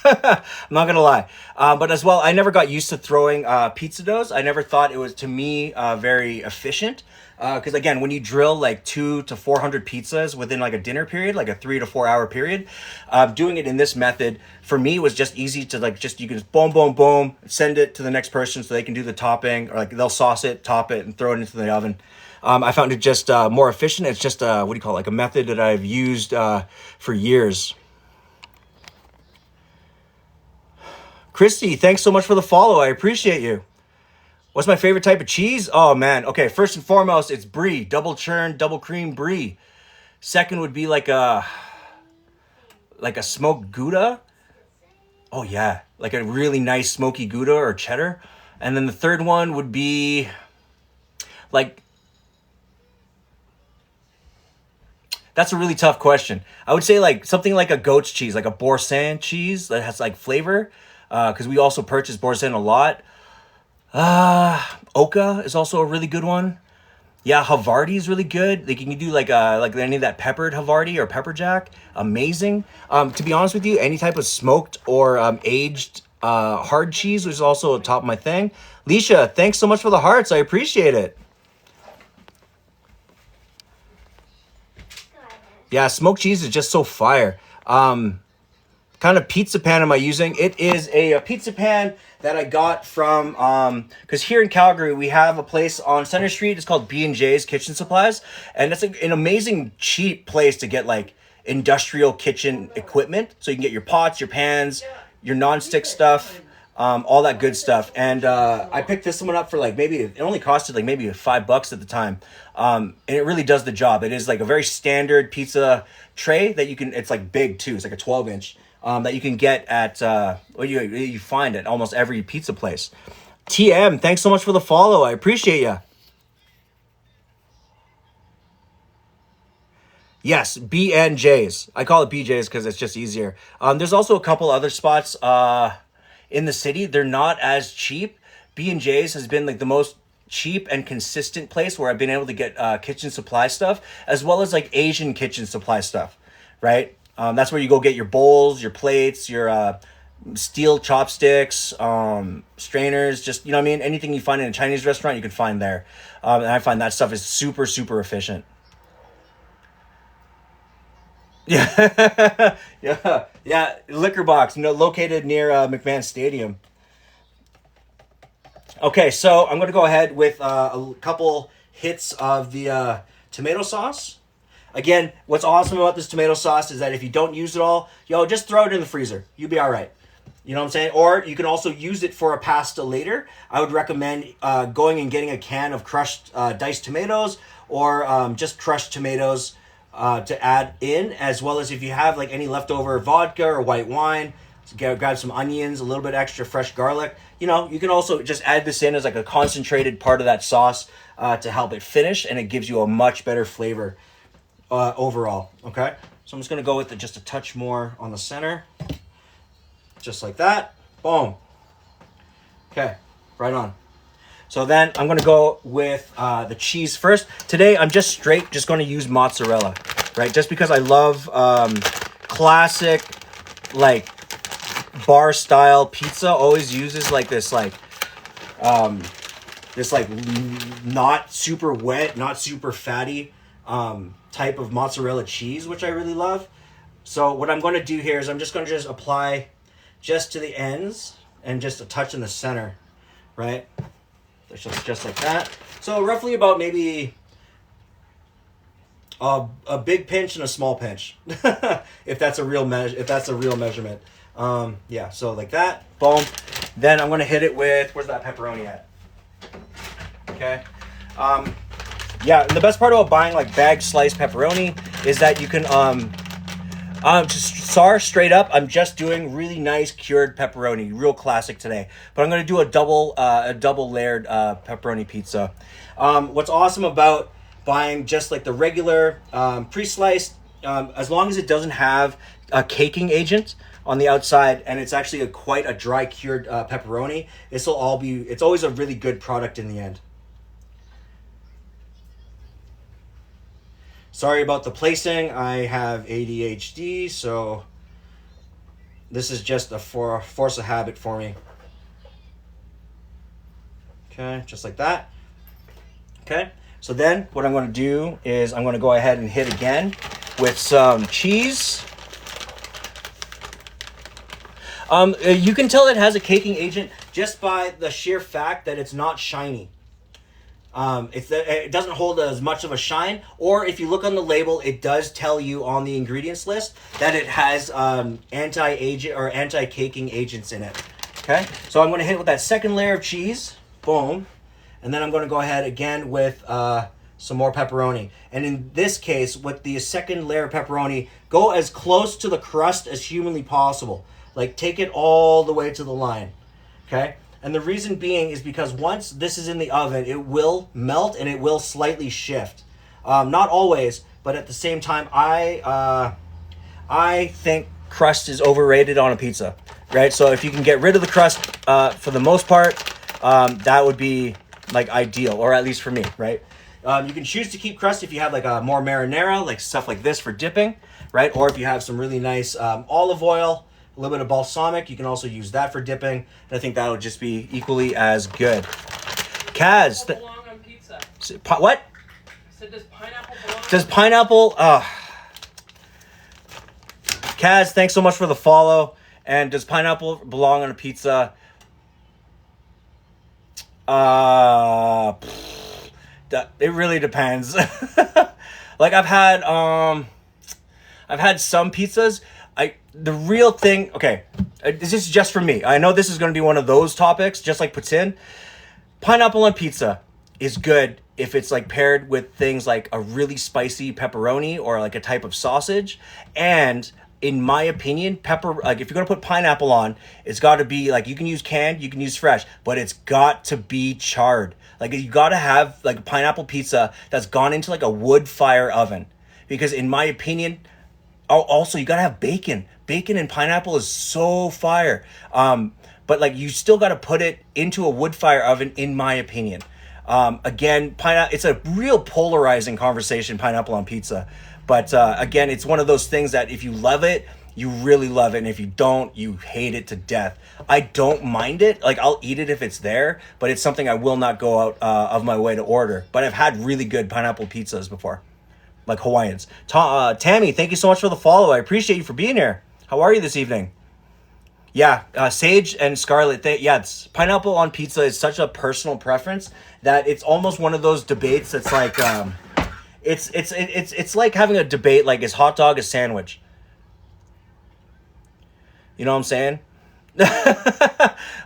I'm not gonna lie, but as well, I never got used to throwing pizza doughs. I never thought it was, to me, very efficient. Because again, when you drill like 200 to 400 pizzas within like a dinner period, like a 3 to 4 hour period, doing it in this method for me was just easy to like you can just boom, boom, boom, send it to the next person so they can do the topping, or like they'll sauce it, top it, and throw it into the oven. I found it just more efficient. It's just what do you call it? Like a method that I've used for years. Christy, thanks so much for the follow. I appreciate you. What's my favorite type of cheese? Oh, man. Okay, first and foremost, it's brie. Double churn, double cream brie. Second would be like a smoked Gouda. Oh, yeah. Like a really nice smoky Gouda or cheddar. And then the third one would be like... That's a really tough question. I would say like something like a goat's cheese, like a Boursin cheese that has like flavor. Because we also purchase Boursin a lot. Oka is also a really good one. Yeah, Havarti is really good. Like you can do like any of that peppered Havarti or pepper jack. Amazing. To be honest with you, any type of smoked or aged hard cheese is also top of my thing. Leisha, thanks so much for the hearts. I appreciate it. Yeah, smoked cheese is just so fire. Kind of pizza pan am I using? It is a pizza pan that I got from, because here in Calgary, we have a place on Center Street. It's called B&J's Kitchen Supplies. And it's an amazing, cheap place to get like industrial kitchen equipment. So you can get your pots, your pans, your non-stick stuff, all that good stuff. And I picked this one up for like it only costed like maybe $5 at the time. And it really does the job. It is like a very standard pizza tray that you can, it's like big too. It's like a 12-inch. That you can get at, you find at almost every pizza place. TM, thanks so much for the follow. I appreciate you. Yes, BNJs. I call it BJs because it's just easier. There's also a couple other spots in the city. They're not as cheap. B&J's has been like the most cheap and consistent place where I've been able to get kitchen supply stuff, as well as like Asian kitchen supply stuff, right? That's where you go get your bowls, your plates, your steel chopsticks, strainers, just, you know what I mean? Anything you find in a Chinese restaurant, you can find there. And I find that stuff is super, super efficient. Yeah. Yeah. Liquor box, located near McMahon Stadium. Okay, so I'm going to go ahead with a couple hits of the tomato sauce. Again, what's awesome about this tomato sauce is that if you don't use it all, just throw it in the freezer. You'll be all right. You know what I'm saying? Or you can also use it for a pasta later. I would recommend going and getting a can of crushed diced tomatoes or just crushed tomatoes to add in, as well as if you have like any leftover vodka or white wine, grab some onions, a little bit extra fresh garlic. You know, you can also just add this in as like a concentrated part of that sauce to help it finish, and it gives you a much better flavor overall. Okay, so I'm just gonna go with just a touch more on the center, just like that. Boom. Okay, right on. So then I'm gonna go with the cheese first. Today I'm just going to use mozzarella, right? Just because I love classic, like, bar style pizza always uses like this not super wet, not super fatty type of mozzarella cheese, which I really love. So what I'm going to do here is I'm just going to apply just to the ends and just a touch in the center, right? Just like that. So roughly about maybe a big pinch and a small pinch, if that's a real measurement. Yeah, so like that. Boom. Then I'm gonna hit it with, where's that pepperoni at? Okay. Yeah, and the best part about buying like bag sliced pepperoni is that you can just straight up. I'm just doing really nice cured pepperoni, real classic today. But I'm gonna do a double layered pepperoni pizza. What's awesome about buying just like the regular pre-sliced, as long as it doesn't have a caking agent on the outside and it's actually quite a dry cured pepperoni, it's always a really good product in the end. Sorry about the placing. I have ADHD, so this is just a force of habit for me. Okay, just like that. Okay, so then what I'm going to do is I'm going to go ahead and hit again with some cheese. You can tell it has a caking agent just by the sheer fact that it's not shiny. It doesn't hold as much of a shine, or if you look on the label, it does tell you on the ingredients list that it has anti-agent or anti-caking agents in it. Okay, so I'm going to hit with that second layer of cheese. Boom. And then I'm going to go ahead again with some more pepperoni. And in this case, with the second layer of pepperoni, go as close to the crust as humanly possible. Like, take it all the way to the line. Okay? And the reason being is because once this is in the oven, it will melt and it will slightly shift. Not always, but at the same time, I think crust is overrated on a pizza, right? So if you can get rid of the crust for the most part, that would be like ideal, or at least for me, right? You can choose to keep crust if you have like a more marinara, like stuff like this for dipping, right? Or if you have some really nice olive oil, a little bit of balsamic, you can also use that for dipping. And I think that would just be equally as good. Kaz, Belong on pizza. What? I said, does pineapple belong? Does pineapple? Kaz, thanks so much for the follow. And does pineapple belong on a pizza? It really depends. Like I've had some pizzas. The real thing, okay, this is just for me. I know this is going to be one of those topics, just like poutine. Pineapple on pizza is good if it's like paired with things like a really spicy pepperoni or like a type of sausage. And in my opinion, like if you're going to put pineapple on, it's got to be like, you can use canned, you can use fresh, but it's got to be charred. Like you got to have like a pineapple pizza that's gone into like a wood fire oven. Because in my opinion, also you got to have bacon. Bacon and pineapple is so fire. But like you still got to put it into a wood fire oven, in my opinion. Again, it's a real polarizing conversation, pineapple on pizza. But again, it's one of those things that if you love it, you really love it. And if you don't, you hate it to death. I don't mind it. Like I'll eat it if it's there, but it's something I will not go out of my way to order. But I've had really good pineapple pizzas before, like Hawaiians. Tammy, thank you so much for the follow. I appreciate you for being here. How are you this evening? Yeah, Sage and Scarlett, pineapple on pizza is such a personal preference that it's almost one of those debates that's like, it's like having a debate like, is hot dog a sandwich? You know what I'm saying?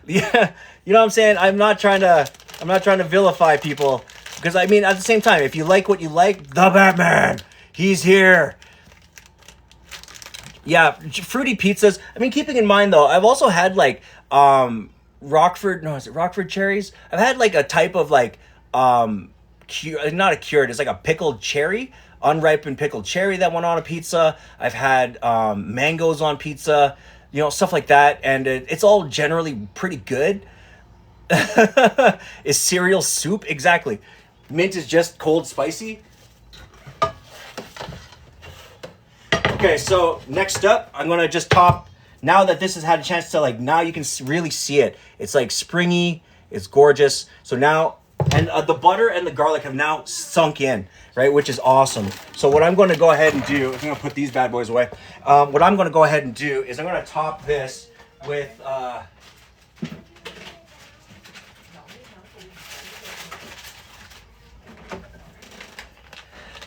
Yeah, you know what I'm saying? I'm not trying to vilify people, because I mean, at the same time, if you like what you like, the Batman, he's here. Yeah, fruity pizzas. I mean, keeping in mind though, I've also had like Rockford. No, is it Rockford cherries? I've had like a type of like not a cured. It's like a pickled cherry, unripened pickled cherry that went on a pizza. I've had mangoes on pizza, you know, stuff like that, and it's all generally pretty good. Is cereal soup exactly? Mint is just cold spicy. Okay, so next up, I'm gonna just top. Now that this has had a chance to like, now you can really see it. It's like springy. It's gorgeous. So now, and the butter and the garlic have now sunk in, right? Which is awesome. So what I'm going to go ahead and do, I'm going to put these bad boys away. What I'm going to go ahead and do is I'm going to top this with. I'm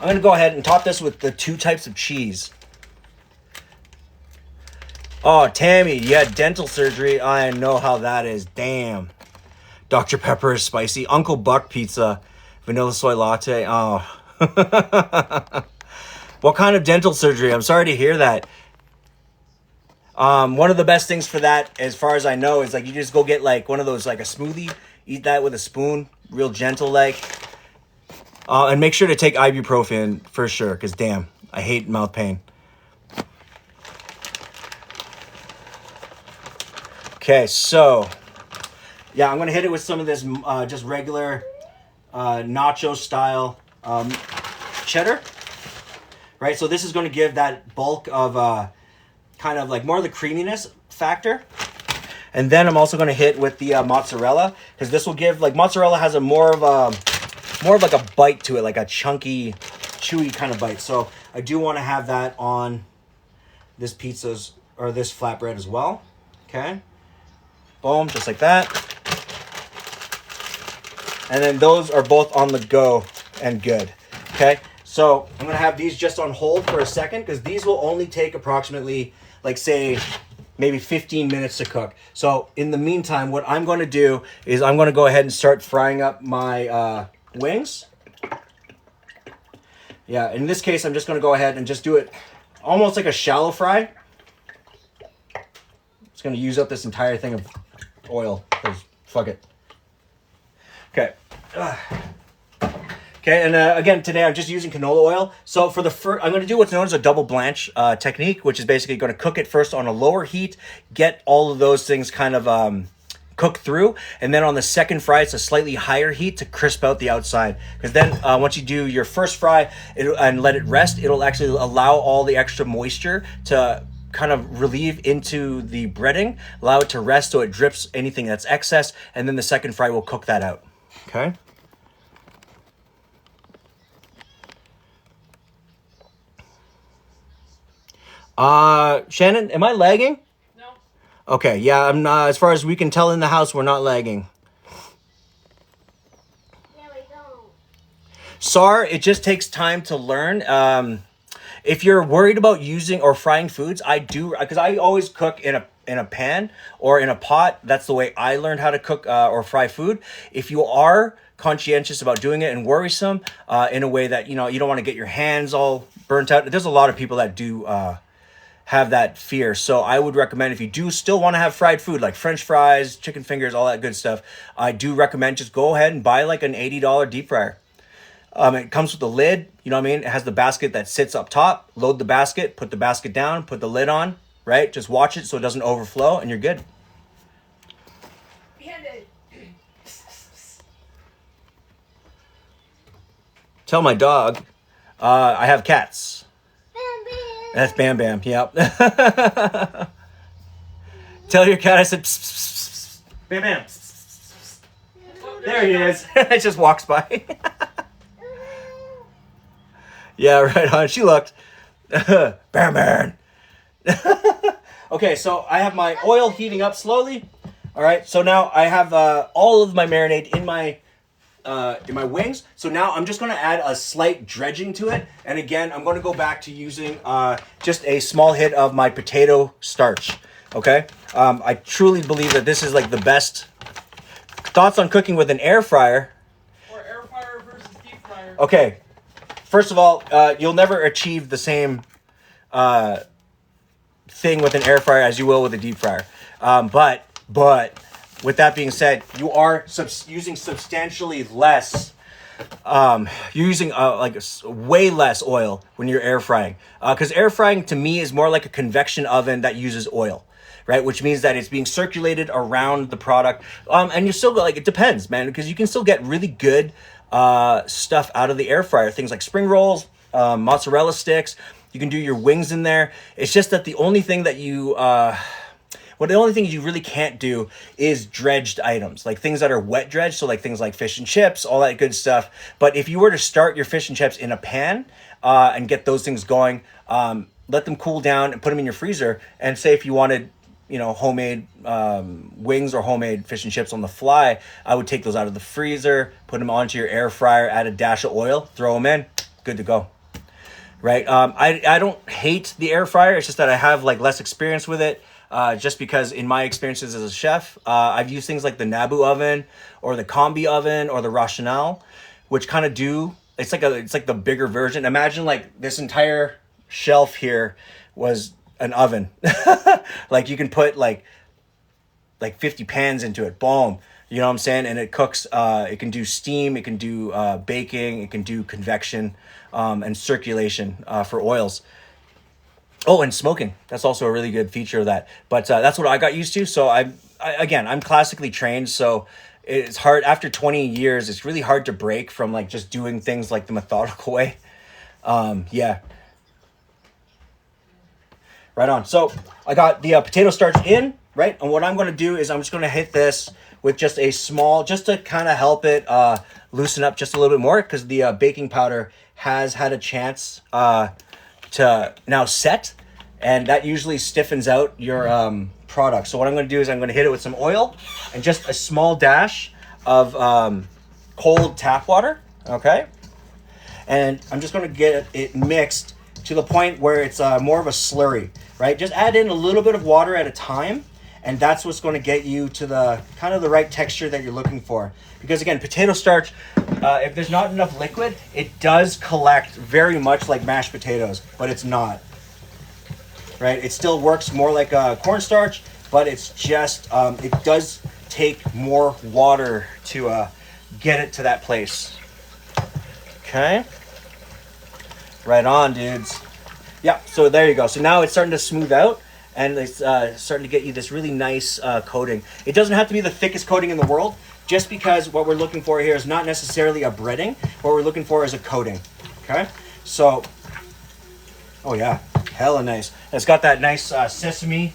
going to go ahead and top this with the 2 types of cheese. Oh, Tammy, you had dental surgery. I know how that is. Damn. Dr. Pepper is spicy. Uncle Buck pizza. Vanilla soy latte. Oh. What kind of dental surgery? I'm sorry to hear that. One of the best things for that, as far as I know, is like you just go get like one of those, like a smoothie. Eat that with a spoon. Real gentle like. And make sure to take ibuprofen for sure. Because damn, I hate mouth pain. Okay, so yeah, I'm gonna hit it with some of this just regular nacho style cheddar, right? So this is gonna give that bulk of kind of like more of the creaminess factor, and then I'm also gonna hit with the mozzarella, because this will give, like, mozzarella has a more of like a bite to it, like a chunky, chewy kind of bite. So I do want to have that on this pizza's or this flatbread as well. Okay. Boom, just like that. And then those are both on the go and good. Okay, so I'm gonna have these just on hold for a second, because these will only take approximately, like, say, maybe 15 minutes to cook. So in the meantime, what I'm gonna do is I'm gonna go ahead and start frying up my wings. Yeah, in this case, I'm just gonna go ahead and just do it almost like a shallow fry. Just gonna use up this entire thing of oil, because fuck it. Okay. Okay, and again, today I'm just using canola oil. So for the first, I'm going to do what's known as a double blanch technique, which is basically going to cook it first on a lower heat, get all of those things kind of cooked through, and then on the second fry, it's a slightly higher heat to crisp out the outside. Because then once you do your first fry and let it rest, it'll actually allow all the extra moisture to kind of relieve into the breading, allow it to rest so it drips anything that's excess, and then the second fry will cook that out. Okay. Shannon, am I lagging? No. Okay, yeah, I'm not, as far as we can tell in the house, we're not lagging. Yeah, we don't. SAR, it just takes time to learn. If you're worried about using or frying foods, I do, because I always cook in a pan or in a pot. That's the way I learned how to cook or fry food. If you are conscientious about doing it and worrisome in a way that, you know, you don't want to get your hands all burnt out. There's a lot of people that do have that fear. So I would recommend, if you do still want to have fried food like French fries, chicken fingers, all that good stuff, I do recommend just go ahead and buy like an $80 deep fryer. It comes with a lid, you know what I mean? It has the basket that sits up top. Load the basket, put the basket down, put the lid on, right? Just watch it so it doesn't overflow, and you're good. Behind it. Tell my dog, I have cats. Bam, bam. That's Bam Bam, yep. Tell your cat I said, psst, psst, psst. Bam Bam. Psst, psst. There he is. It just walks by. Yeah, right on. She looked. Bam Bam. Okay, so I have my oil heating up slowly. All right, so now I have all of my marinade in my wings. So now I'm just going to add a slight dredging to it. And again, I'm going to go back to using just a small hit of my potato starch. Okay, I truly believe that this is like the best. Thoughts on cooking with an air fryer? Or air fryer versus deep fryer. Okay. First of all, you'll never achieve the same thing with an air fryer as you will with a deep fryer. But with that being said, you are using substantially less. You're using way less oil when you're air frying. Because air frying to me is more like a convection oven that uses oil, right? Which means that it's being circulated around the product. And you still it depends, man, because you can still get really good stuff out of the air fryer. Things like spring rolls, mozzarella sticks. You can do your wings in there. It's just that the only thing that the only thing you really can't do is dredged items, like things that are wet dredged. So like things like fish and chips, all that good stuff. But if you were to start your fish and chips in a pan and get those things going, let them cool down and put them in your freezer. And say if you wanted, homemade wings or homemade fish and chips on the fly, I would take those out of the freezer, put them onto your air fryer, add a dash of oil, throw them in, good to go. Right? I don't hate the air fryer. It's just that I have less experience with it. Just because in my experiences as a chef, I've used things like the Nabu oven or the Combi oven or the Rationale, which kind of it's like the bigger version. Imagine this entire shelf here was an oven. You can put like 50 pans into it. Boom. You know what I'm saying? And it cooks, it can do steam, it can do baking, it can do convection and circulation for oils. Oh, and smoking. That's also a really good feature of that. But that's what I got used to. So I'm classically trained. So it's hard after 20 years. It's really hard to break from just doing things the methodical way. Yeah. Right on. So I got the potato starch in, right? And what I'm going to do is I'm just going to hit this with just a small, just to kind of help it loosen up just a little bit more, because the baking powder has had a chance to now set, and that usually stiffens out your product. So what I'm going to do is I'm going to hit it with some oil and just a small dash of cold tap water, okay? And I'm just going to get it mixed to the point where it's more of a slurry, right? Just add in a little bit of water at a time, and that's what's going to get you to the kind of the right texture that you're looking for. Because again, potato starch, if there's not enough liquid, it does collect very much like mashed potatoes, but it's not, right? It still works more like cornstarch, but it's just, it does take more water to get it to that place. Okay. Right on, dudes. Yeah, so there you go. So now it's starting to smooth out, and it's starting to get you this really nice coating. It doesn't have to be the thickest coating in the world, just because what we're looking for here is not necessarily a breading. What we're looking for is a coating, okay? So, oh yeah, hella nice. It's got that nice sesame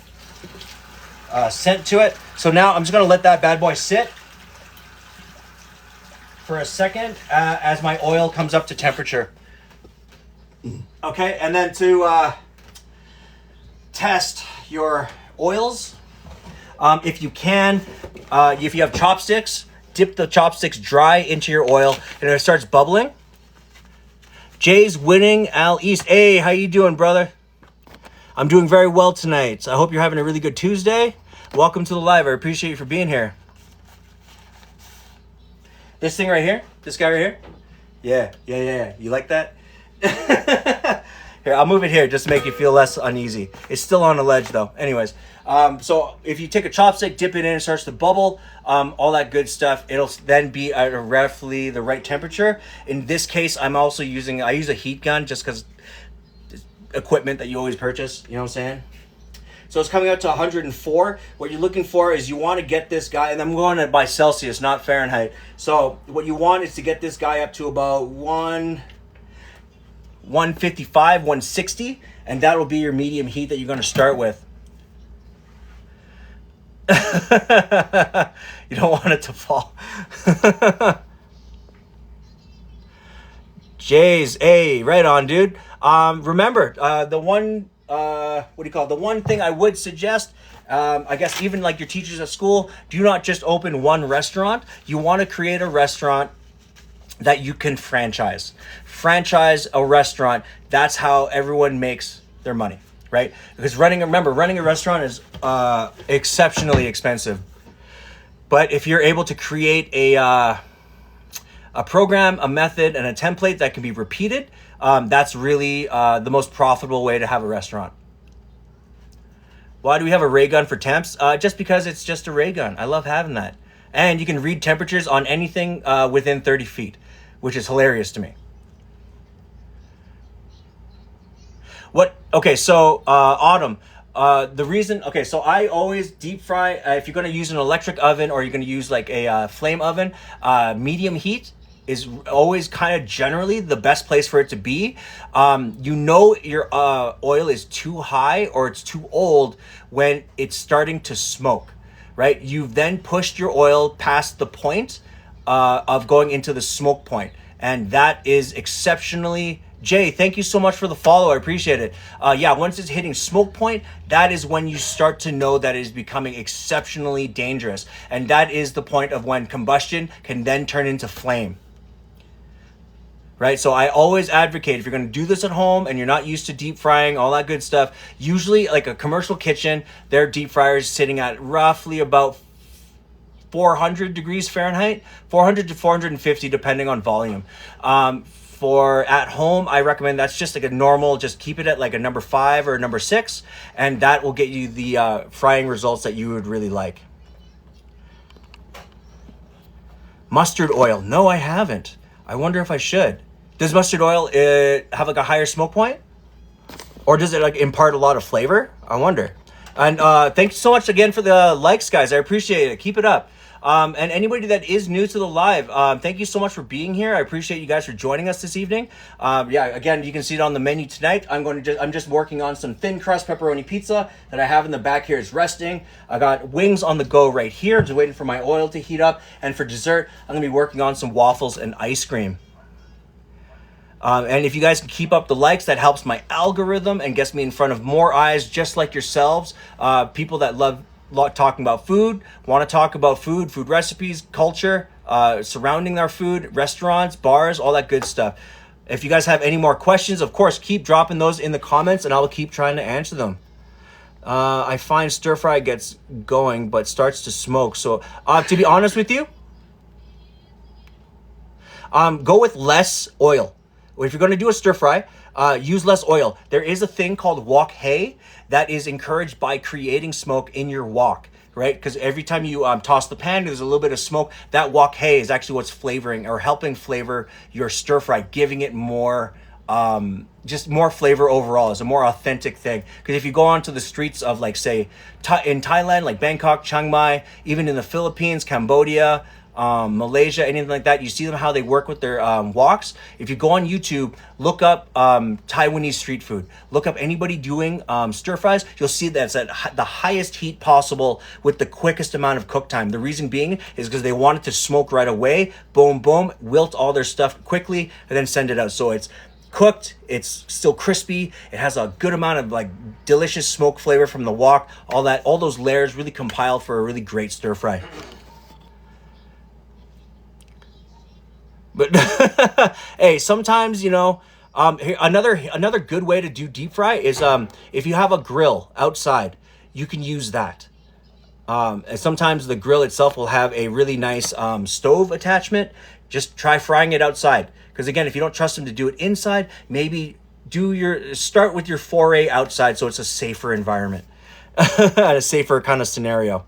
scent to it. So now I'm just gonna let that bad boy sit for a second as my oil comes up to temperature. Okay, and then to test your oils, if you can, if you have chopsticks, dip the chopsticks dry into your oil, and if it starts bubbling. Jay's winning. Al East, hey, how you doing, brother? I'm doing very well tonight. I hope you're having a really good Tuesday. Welcome to the live. I appreciate you for being here. This thing right here, this guy right here. Yeah. You like that? Here, I'll move it here just to make you feel less uneasy. It's still on the ledge though. Anyways, so if you take a chopstick, dip it in, it starts to bubble, all that good stuff, it'll then be at roughly the right temperature. In this case, I use a heat gun just because equipment that you always purchase, you know what I'm saying? So it's coming out to 104. What you're looking for is you want to get this guy, and I'm going by Celsius, not Fahrenheit. So what you want is to get this guy up to about 155, 160, and that'll be your medium heat that you're going to start with. You don't want it to fall. Jays, hey, right on, dude. Remember, the one thing I would suggest, I guess even like your teachers at school, do not just open one restaurant. You want to create a restaurant that you can franchise. Franchise a restaurant. That's how everyone makes their money, right? Because running a restaurant is exceptionally expensive. But if you're able to create a program, a method, and a template that can be repeated, that's really the most profitable way to have a restaurant. Why do we have a ray gun for temps? Just because it's just a ray gun. I love having that. And you can read temperatures on anything within 30 feet, which is hilarious to me. What? Okay, so Autumn. The reason, okay, so I always deep fry, if you're going to use an electric oven or you're going to use like a flame oven, medium heat is always kind of generally the best place for it to be. You know your oil is too high or it's too old when it's starting to smoke, right? You've then pushed your oil past the point of going into the smoke point, and that is exceptionally... Jay, thank you so much for the follow. I appreciate it. Yeah, once it's hitting smoke point, that is when you start to know that it is becoming exceptionally dangerous. And that is the point of when combustion can then turn into flame. Right? So I always advocate, if you're going to do this at home and you're not used to deep frying, all that good stuff, usually like a commercial kitchen, their deep fryer is sitting at roughly about 400 degrees Fahrenheit, 400 to 450 depending on volume. For at home, I recommend that's just like a normal, just keep it at like a number 5 or a number 6, and that will get you the frying results that you would really like. Mustard oil. No, I haven't. I wonder if I should. Does mustard oil have like a higher smoke point? Or does it like impart a lot of flavor? I wonder. And thanks so much again for the likes, guys. I appreciate it. Keep it up. And anybody that is new to the live, thank you so much for being here. I appreciate you guys for joining us this evening. Yeah, again, you can see it on the menu tonight. I'm just working on some thin crust pepperoni pizza that I have in the back here. Is resting. I got wings on the go right here, just waiting for my oil to heat up. And for dessert, I'm gonna be working on some waffles and ice cream. And if you guys can keep up the likes, that helps my algorithm and gets me in front of more eyes just like yourselves. People that love talking about food, want to talk about food recipes, culture, surrounding our food, restaurants, bars, all that good stuff. If you guys have any more questions, of course, keep dropping those in the comments and I will keep trying to answer them. I find stir fry gets going but starts to smoke. So to be honest with you, go with less oil. If you're going to do a stir fry, use less oil. There is a thing called wok hay that is encouraged by creating smoke in your wok, right? Because every time you toss the pan, there's a little bit of smoke. That wok hay is actually what's flavoring or helping flavor your stir fry, giving it more, just more flavor overall. It's a more authentic thing. Because if you go onto the streets of like, say, in Thailand, like Bangkok, Chiang Mai, even in the Philippines, Cambodia, Malaysia, anything like that, you see them how they work with their woks. If you go on YouTube, look up Taiwanese street food. Look up anybody doing stir fries. You'll see that it's at the highest heat possible with the quickest amount of cook time. The reason being is because they want it to smoke right away. Boom, boom, wilt all their stuff quickly, and then send it out. So it's cooked, it's still crispy, it has a good amount of like delicious smoke flavor from the wok. All those layers really compile for a really great stir fry. But hey, sometimes, you know, another good way to do deep fry is if you have a grill outside, you can use that. And sometimes the grill itself will have a really nice stove attachment. Just try frying it outside. Because again, if you don't trust them to do it inside, maybe start with your foray outside so it's a safer environment, a safer kind of scenario.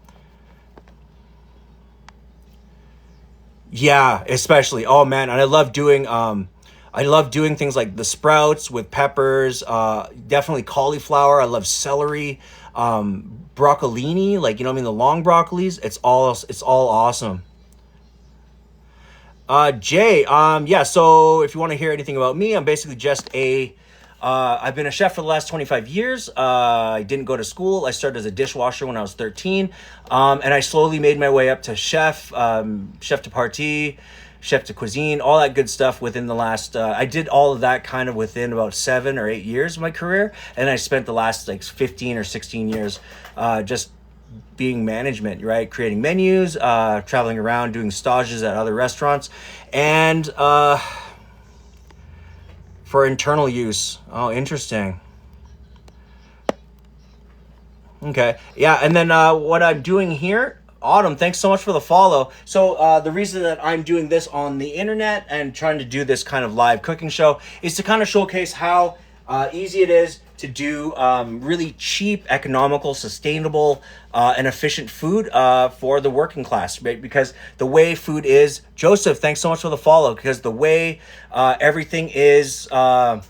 Yeah, especially. Oh man, and I love doing things like the sprouts with peppers, definitely cauliflower. I love celery, broccolini, like, you know what I mean, the long broccolis. It's all awesome. Jay, yeah, so if you want to hear anything about me, I'm basically just I've been a chef for the last 25 years. I didn't go to school. I started as a dishwasher when I was 13. And I slowly made my way up to chef, chef de partie, chef de cuisine, all that good stuff within the last, I did all of that kind of within about 7 or 8 years of my career. And I spent the last like 15 or 16 years, just being management, right? Creating menus, traveling around, doing stages at other restaurants, and, for internal use. Oh, interesting. Okay. Yeah, and then what I'm doing here, Autumn, thanks so much for the follow. So the reason that I'm doing this on the internet and trying to do this kind of live cooking show is to kind of showcase how easy it is to do really cheap, economical, sustainable, and efficient food for the working class, right? Because the way food is, Joseph, thanks so much for the follow, because the way everything is, what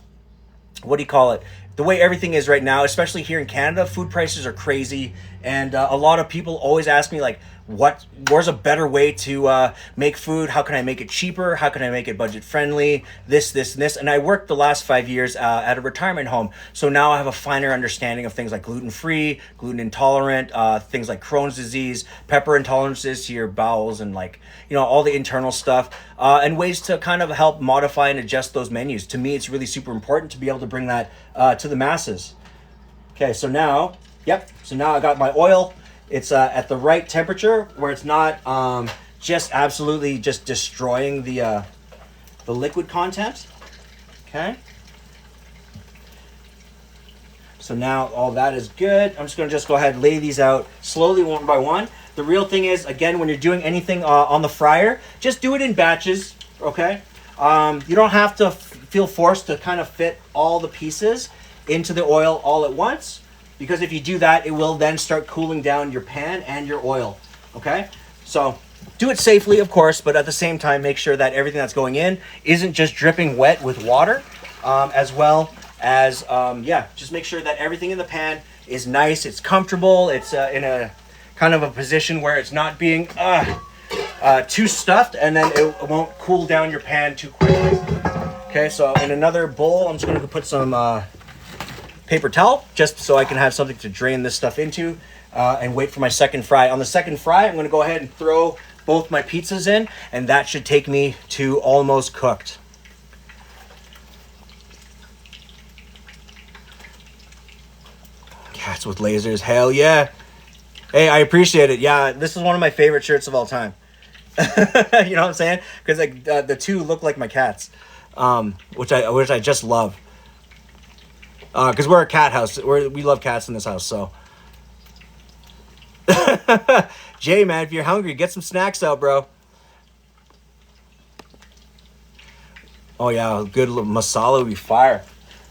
do you call it? The way everything is right now, especially here in Canada, food prices are crazy. And a lot of people always ask me, like, where's a better way to make food? How can I make it cheaper? How can I make it budget friendly? This, and this. And I worked the last 5 years at a retirement home. So now I have a finer understanding of things like gluten-free, gluten intolerant, things like Crohn's disease, pepper intolerances to your bowels, and like, all the internal stuff, and ways to kind of help modify and adjust those menus. To me, it's really super important to be able to bring that to the masses. Okay, so now, so now I got my oil. It's at the right temperature where it's not just absolutely just destroying the liquid content. Okay. So now all that is good. I'm just going to go ahead and lay these out slowly one by one. The real thing is, again, when you're doing anything on the fryer, just do it in batches, okay? You don't have to feel forced to kind of fit all the pieces into the oil all at once, because if you do that, it will then start cooling down your pan and your oil, okay? So do it safely, of course, but at the same time, make sure that everything that's going in isn't just dripping wet with water, as well as, just make sure that everything in the pan is nice, it's comfortable, it's in a kind of a position where it's not being too stuffed, and then it won't cool down your pan too quickly. Okay, so in another bowl, I'm just going to put some paper towel, just so I can have something to drain this stuff into, and wait for my second fry. On the second fry, I'm going to go ahead and throw both my pizzas in, and that should take me to almost cooked. Cats with lasers, hell yeah. Hey, I appreciate it. Yeah, this is one of my favorite shirts of all time. You know what I'm saying? Because like the two look like my cats, which I just love. Because we're a cat house. We love cats in this house. So, Jay, man, if you're hungry, get some snacks out, bro. Oh yeah, good masala would be fire.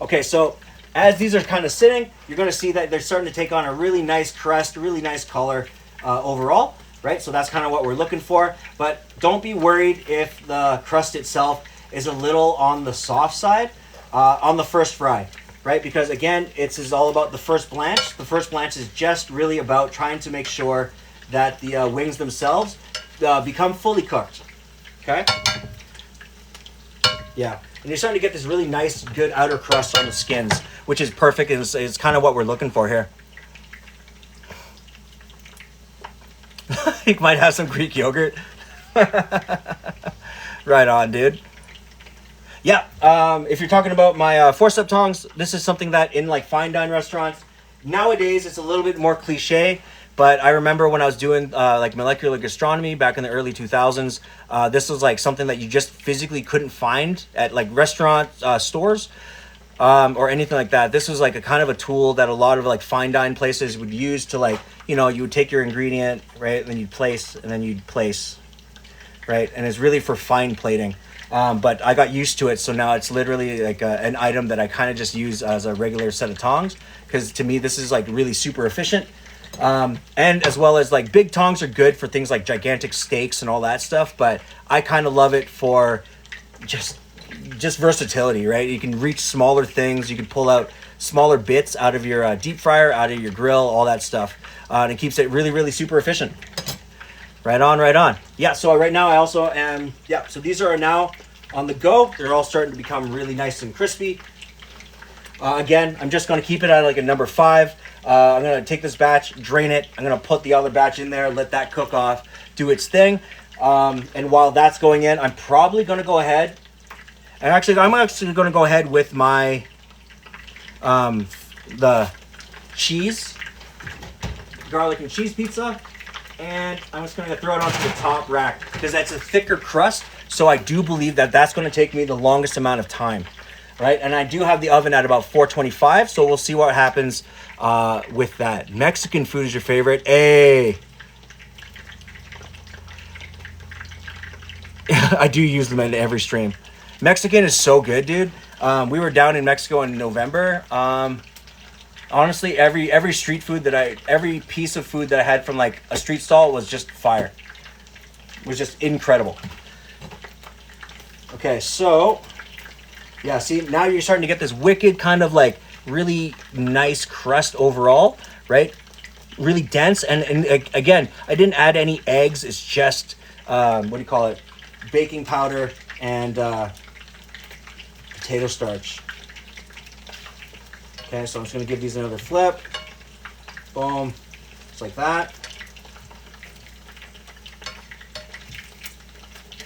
Okay, so as these are kind of sitting, you're going to see that they're starting to take on a really nice crust, really nice color overall, right? So that's kind of what we're looking for. But don't be worried if the crust itself is a little on the soft side on the first fry, right? Because again, it's all about the first blanch. The first blanch is just really about trying to make sure that the wings themselves become fully cooked, okay? Yeah. And you're starting to get this really nice, good outer crust on the skins, which is perfect, and it's kind of what we're looking for here. You might have some Greek yogurt. Right on, dude. Yeah, if you're talking about my forceps tongs, this is something that in like fine dine restaurants, nowadays it's a little bit more cliche. But I remember when I was doing like molecular gastronomy back in the early 2000s, this was like something that you just physically couldn't find at like restaurant stores or anything like that. This was like a kind of a tool that a lot of like fine dine places would use to like, you would take your ingredient, right? And then you'd place, right? And it's really for fine plating. But I got used to it, so now it's literally like an item that I kind of just use as a regular set of tongs, because to me this is like really super efficient. And as well as like big tongs are good for things like gigantic steaks and all that stuff, but I kind of love it for just versatility, right? You can reach smaller things, you can pull out smaller bits out of your deep fryer, out of your grill, all that stuff, and it keeps it really, really super efficient. Right on. Yeah, so right now I also am, so these are now on the go. They're all starting to become really nice and crispy. Again, I'm just going to keep it at like a number 5. I'm going to take this batch, drain it. I'm going to put the other batch in there, let that cook off, do its thing. And while that's going in, I'm probably going to go ahead. And I'm actually going to go ahead with my, the cheese, garlic and cheese pizza. And I'm just going to throw it onto the top rack because that's a thicker crust. So I do believe that that's going to take me the longest amount of time. Right, and I do have the oven at about 425, so we'll see what happens with that. Mexican food is your favorite? Hey. I do use them in every stream. Mexican is so good, dude. We were down in Mexico in November. Honestly, every street food every piece of food that I had from like a street stall was just fire. It was just incredible. Okay, so yeah, see, now you're starting to get this wicked kind of like really nice crust overall, right? Really dense, and again, I didn't add any eggs. It's just what do you call it? Baking powder and potato starch. Okay, so I'm just gonna give these another flip. Boom, just like that.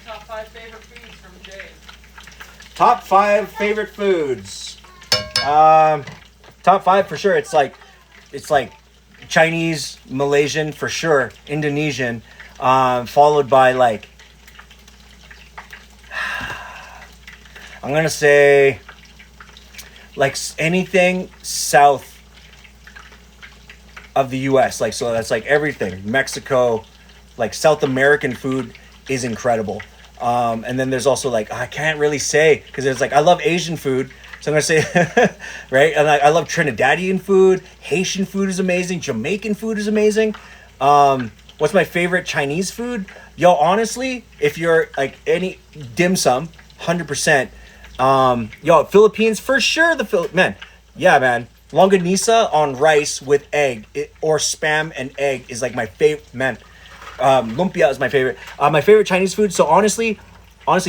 Top 5 favorite foods from Jay. Top 5 favorite foods. Top 5 for sure. It's like Chinese, Malaysian for sure, Indonesian, followed by like I'm gonna say like anything south of the U.S. Like so that's like everything. Mexico, like South American food is incredible. And then there's also like I can't really say because it's like I love Asian food, so I'm gonna say right. And I love Trinidadian food. Haitian food is amazing. Jamaican food is amazing. What's my favorite Chinese food? Yo, honestly, if you're like any dim sum, 100%. Yo, Philippines for sure. Man, yeah, man. Longanisa on rice with egg or spam and egg is like my favorite. Man, lumpia is my favorite. My favorite Chinese food. So honestly,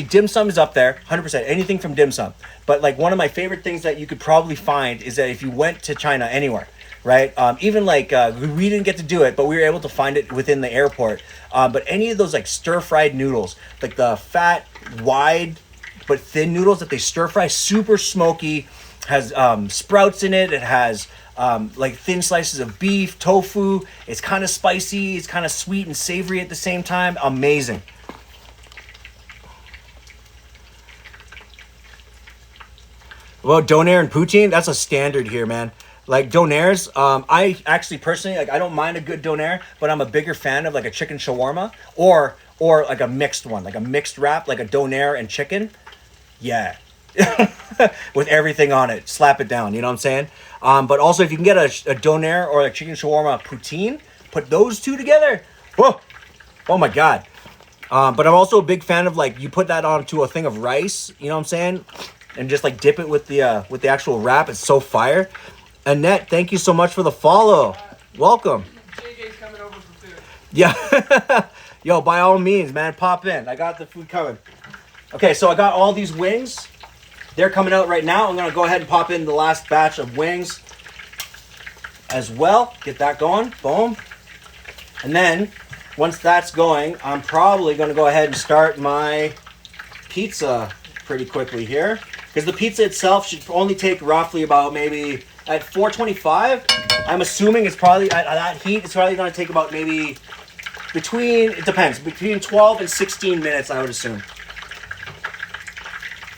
dim sum is up there, 100%. Anything from dim sum. But like one of my favorite things that you could probably find is that if you went to China anywhere, right? Even like we didn't get to do it, but we were able to find it within the airport. But any of those like stir fried noodles, like the fat, wide but thin noodles that they stir fry, super smoky, has sprouts in it. It has like thin slices of beef, tofu. It's kind of spicy. It's kind of sweet and savory at the same time. Amazing. Well, donair and poutine, that's a standard here, man. Like donairs, I actually personally like I don't mind a good donair, but I'm a bigger fan of like a chicken shawarma or like a mixed one, like a mixed wrap, like a donair and chicken. Yeah. With everything on it. Slap it down, you know what I'm saying? But also if you can get a donair or a chicken shawarma poutine, put those two together. Whoa. Oh my god. But I'm also a big fan of like you put that onto a thing of rice, you know what I'm saying? And just like dip it with the actual wrap. It's so fire. Annette, thank you so much for the follow. Welcome. JJ's coming over for food. Yeah. Yo, by all means, man, pop in. I got the food coming. Okay, so I got all these wings. They're coming out right now. I'm going to go ahead and pop in the last batch of wings as well. Get that going. Boom. And then, once that's going, I'm probably going to go ahead and start my pizza pretty quickly here. Because the pizza itself should only take roughly about maybe at 425. I'm assuming it's probably, at that heat, it's probably going to take about maybe it depends, between 12 and 16 minutes, I would assume.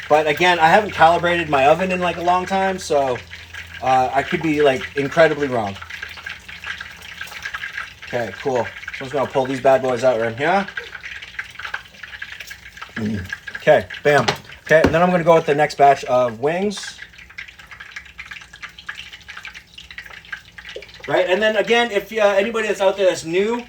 But again, I haven't calibrated my oven in like a long time, so I could be like incredibly wrong. Okay, cool. So I'm just gonna pull these bad boys out right here. Okay, bam. Okay, and then I'm gonna go with the next batch of wings. Right, and then again, if anybody that's out there that's new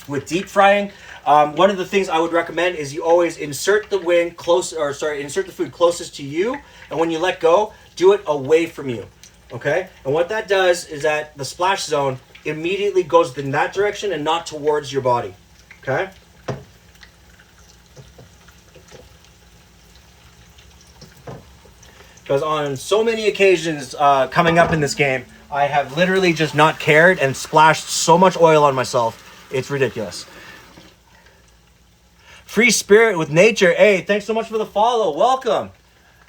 with deep frying, one of the things I would recommend is you always insert the insert the food closest to you, and when you let go, do it away from you. Okay, and what that does is that the splash zone immediately goes in that direction and not towards your body. Okay. Because on so many occasions coming up in this game, I have literally just not cared and splashed so much oil on myself. It's ridiculous. Free spirit with nature. Hey, thanks so much for the follow. Welcome.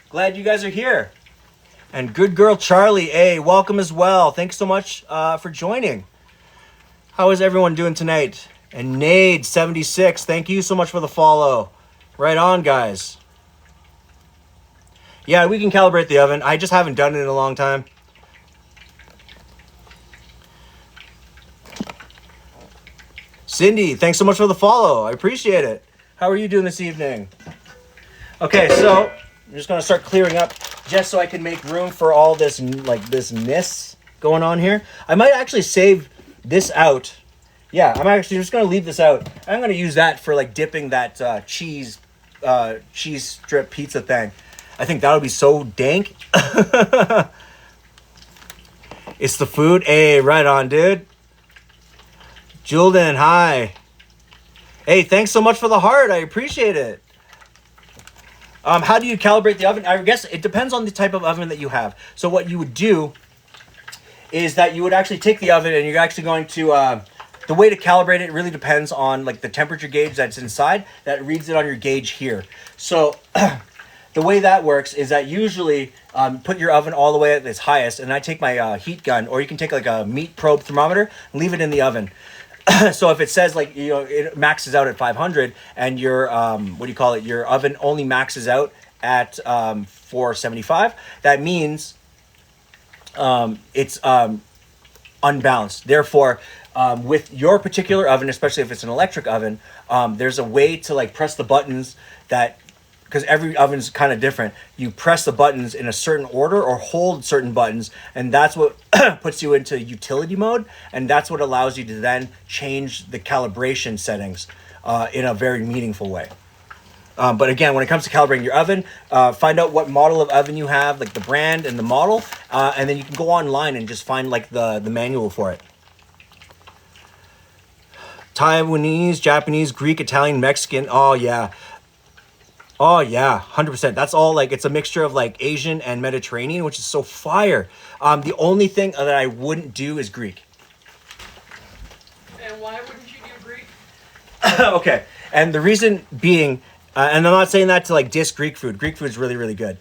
Glad you guys are here. And good girl Charlie, hey, welcome as well. Thanks so much for joining. How is everyone doing tonight? And Nade76, thank you so much for the follow. Right on, guys. Yeah, we can calibrate the oven. I just haven't done it in a long time. Cindy, thanks so much for the follow. I appreciate it. How are you doing this evening? Okay, so I'm just going to start clearing up just so I can make room for all this, like, this mess. going on here. I might actually save this out. Yeah, I'm actually just gonna leave this out. I'm gonna use that for like dipping that cheese strip pizza thing. I think that would be so dank. It's the food. Hey, right on, dude. Julden, hi. Hey, thanks so much for the heart. I appreciate it. How do you calibrate the oven? I guess it depends on the type of oven that you have. So what you would do is that you would actually take the oven and you're actually going to the way to calibrate it really depends on like the temperature gauge that's inside that reads it on your gauge here. So the way that works is that usually put your oven all the way at its highest, and I take my heat gun, or you can take like a meat probe thermometer and leave it in the oven. So if it says like, you know, it maxes out at 500 and your your oven only maxes out at 475, that means it's unbalanced. Therefore, with your particular oven, especially if it's an electric oven, there's a way to like press the buttons that, because every oven's kind of different, you press the buttons in a certain order or hold certain buttons, and that's what puts you into utility mode, and that's what allows you to then change the calibration settings in a very meaningful way. But again, when it comes to calibrating your oven, find out what model of oven you have, like the brand and the model, and then you can go online and just find like the manual for it. Taiwanese, Japanese, Greek, Italian, Mexican. Oh yeah. Oh yeah, 100%. That's all like, it's a mixture of like Asian and Mediterranean, which is so fire. The only thing that I wouldn't do is Greek. And why wouldn't you do Greek? Okay, and the reason being, and I'm not saying that to like diss Greek food. Greek food is really, really good.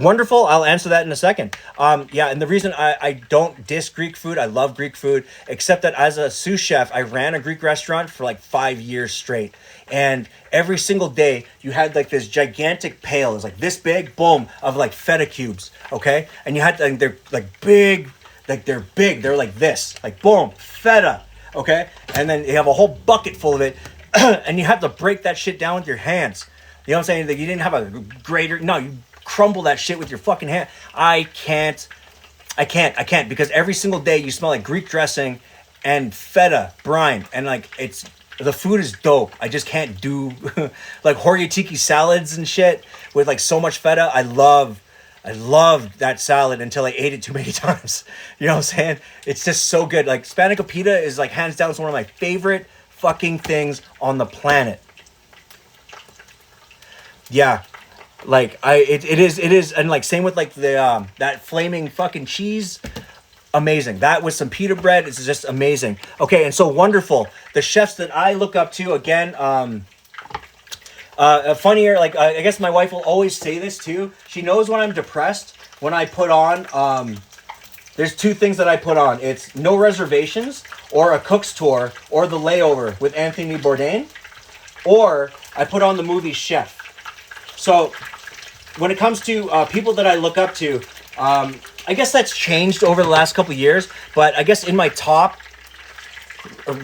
Wonderful. I'll answer that in a second. Yeah, and the reason I don't diss Greek food, I love Greek food, except that as a sous chef, I ran a Greek restaurant for like 5 years straight. And every single day, you had like this gigantic pail. It was like this big, boom, of like feta cubes, okay? And you had to, they're like big, like they're big. They're like this, like boom, feta, okay? And then you have a whole bucket full of it, and you have to break that shit down with your hands. You know what I'm saying? Like you didn't have a grater. No, you crumble that shit with your fucking hand. I can't, because every single day you smell like Greek dressing and feta brine, and like the food is dope. I just can't do like horiyatiki salads and shit with like so much feta. I love that salad until I ate it too many times. You know what I'm saying? It's just so good. Like spanakopita is like hands down one of my favorite fucking things on the planet. Yeah. Like it is, and like same with like the that flaming fucking cheese, amazing. That with some pita bread is just amazing. Okay, and so wonderful. The chefs that I look up to, again, funnier. Like I guess my wife will always say this too. She knows when I'm depressed when I put on. There's two things that I put on. It's No Reservations or A Cook's Tour or The Layover with Anthony Bourdain, or I put on the movie Chef. So when it comes to people that I look up to, I guess that's changed over the last couple of years. But I guess in my top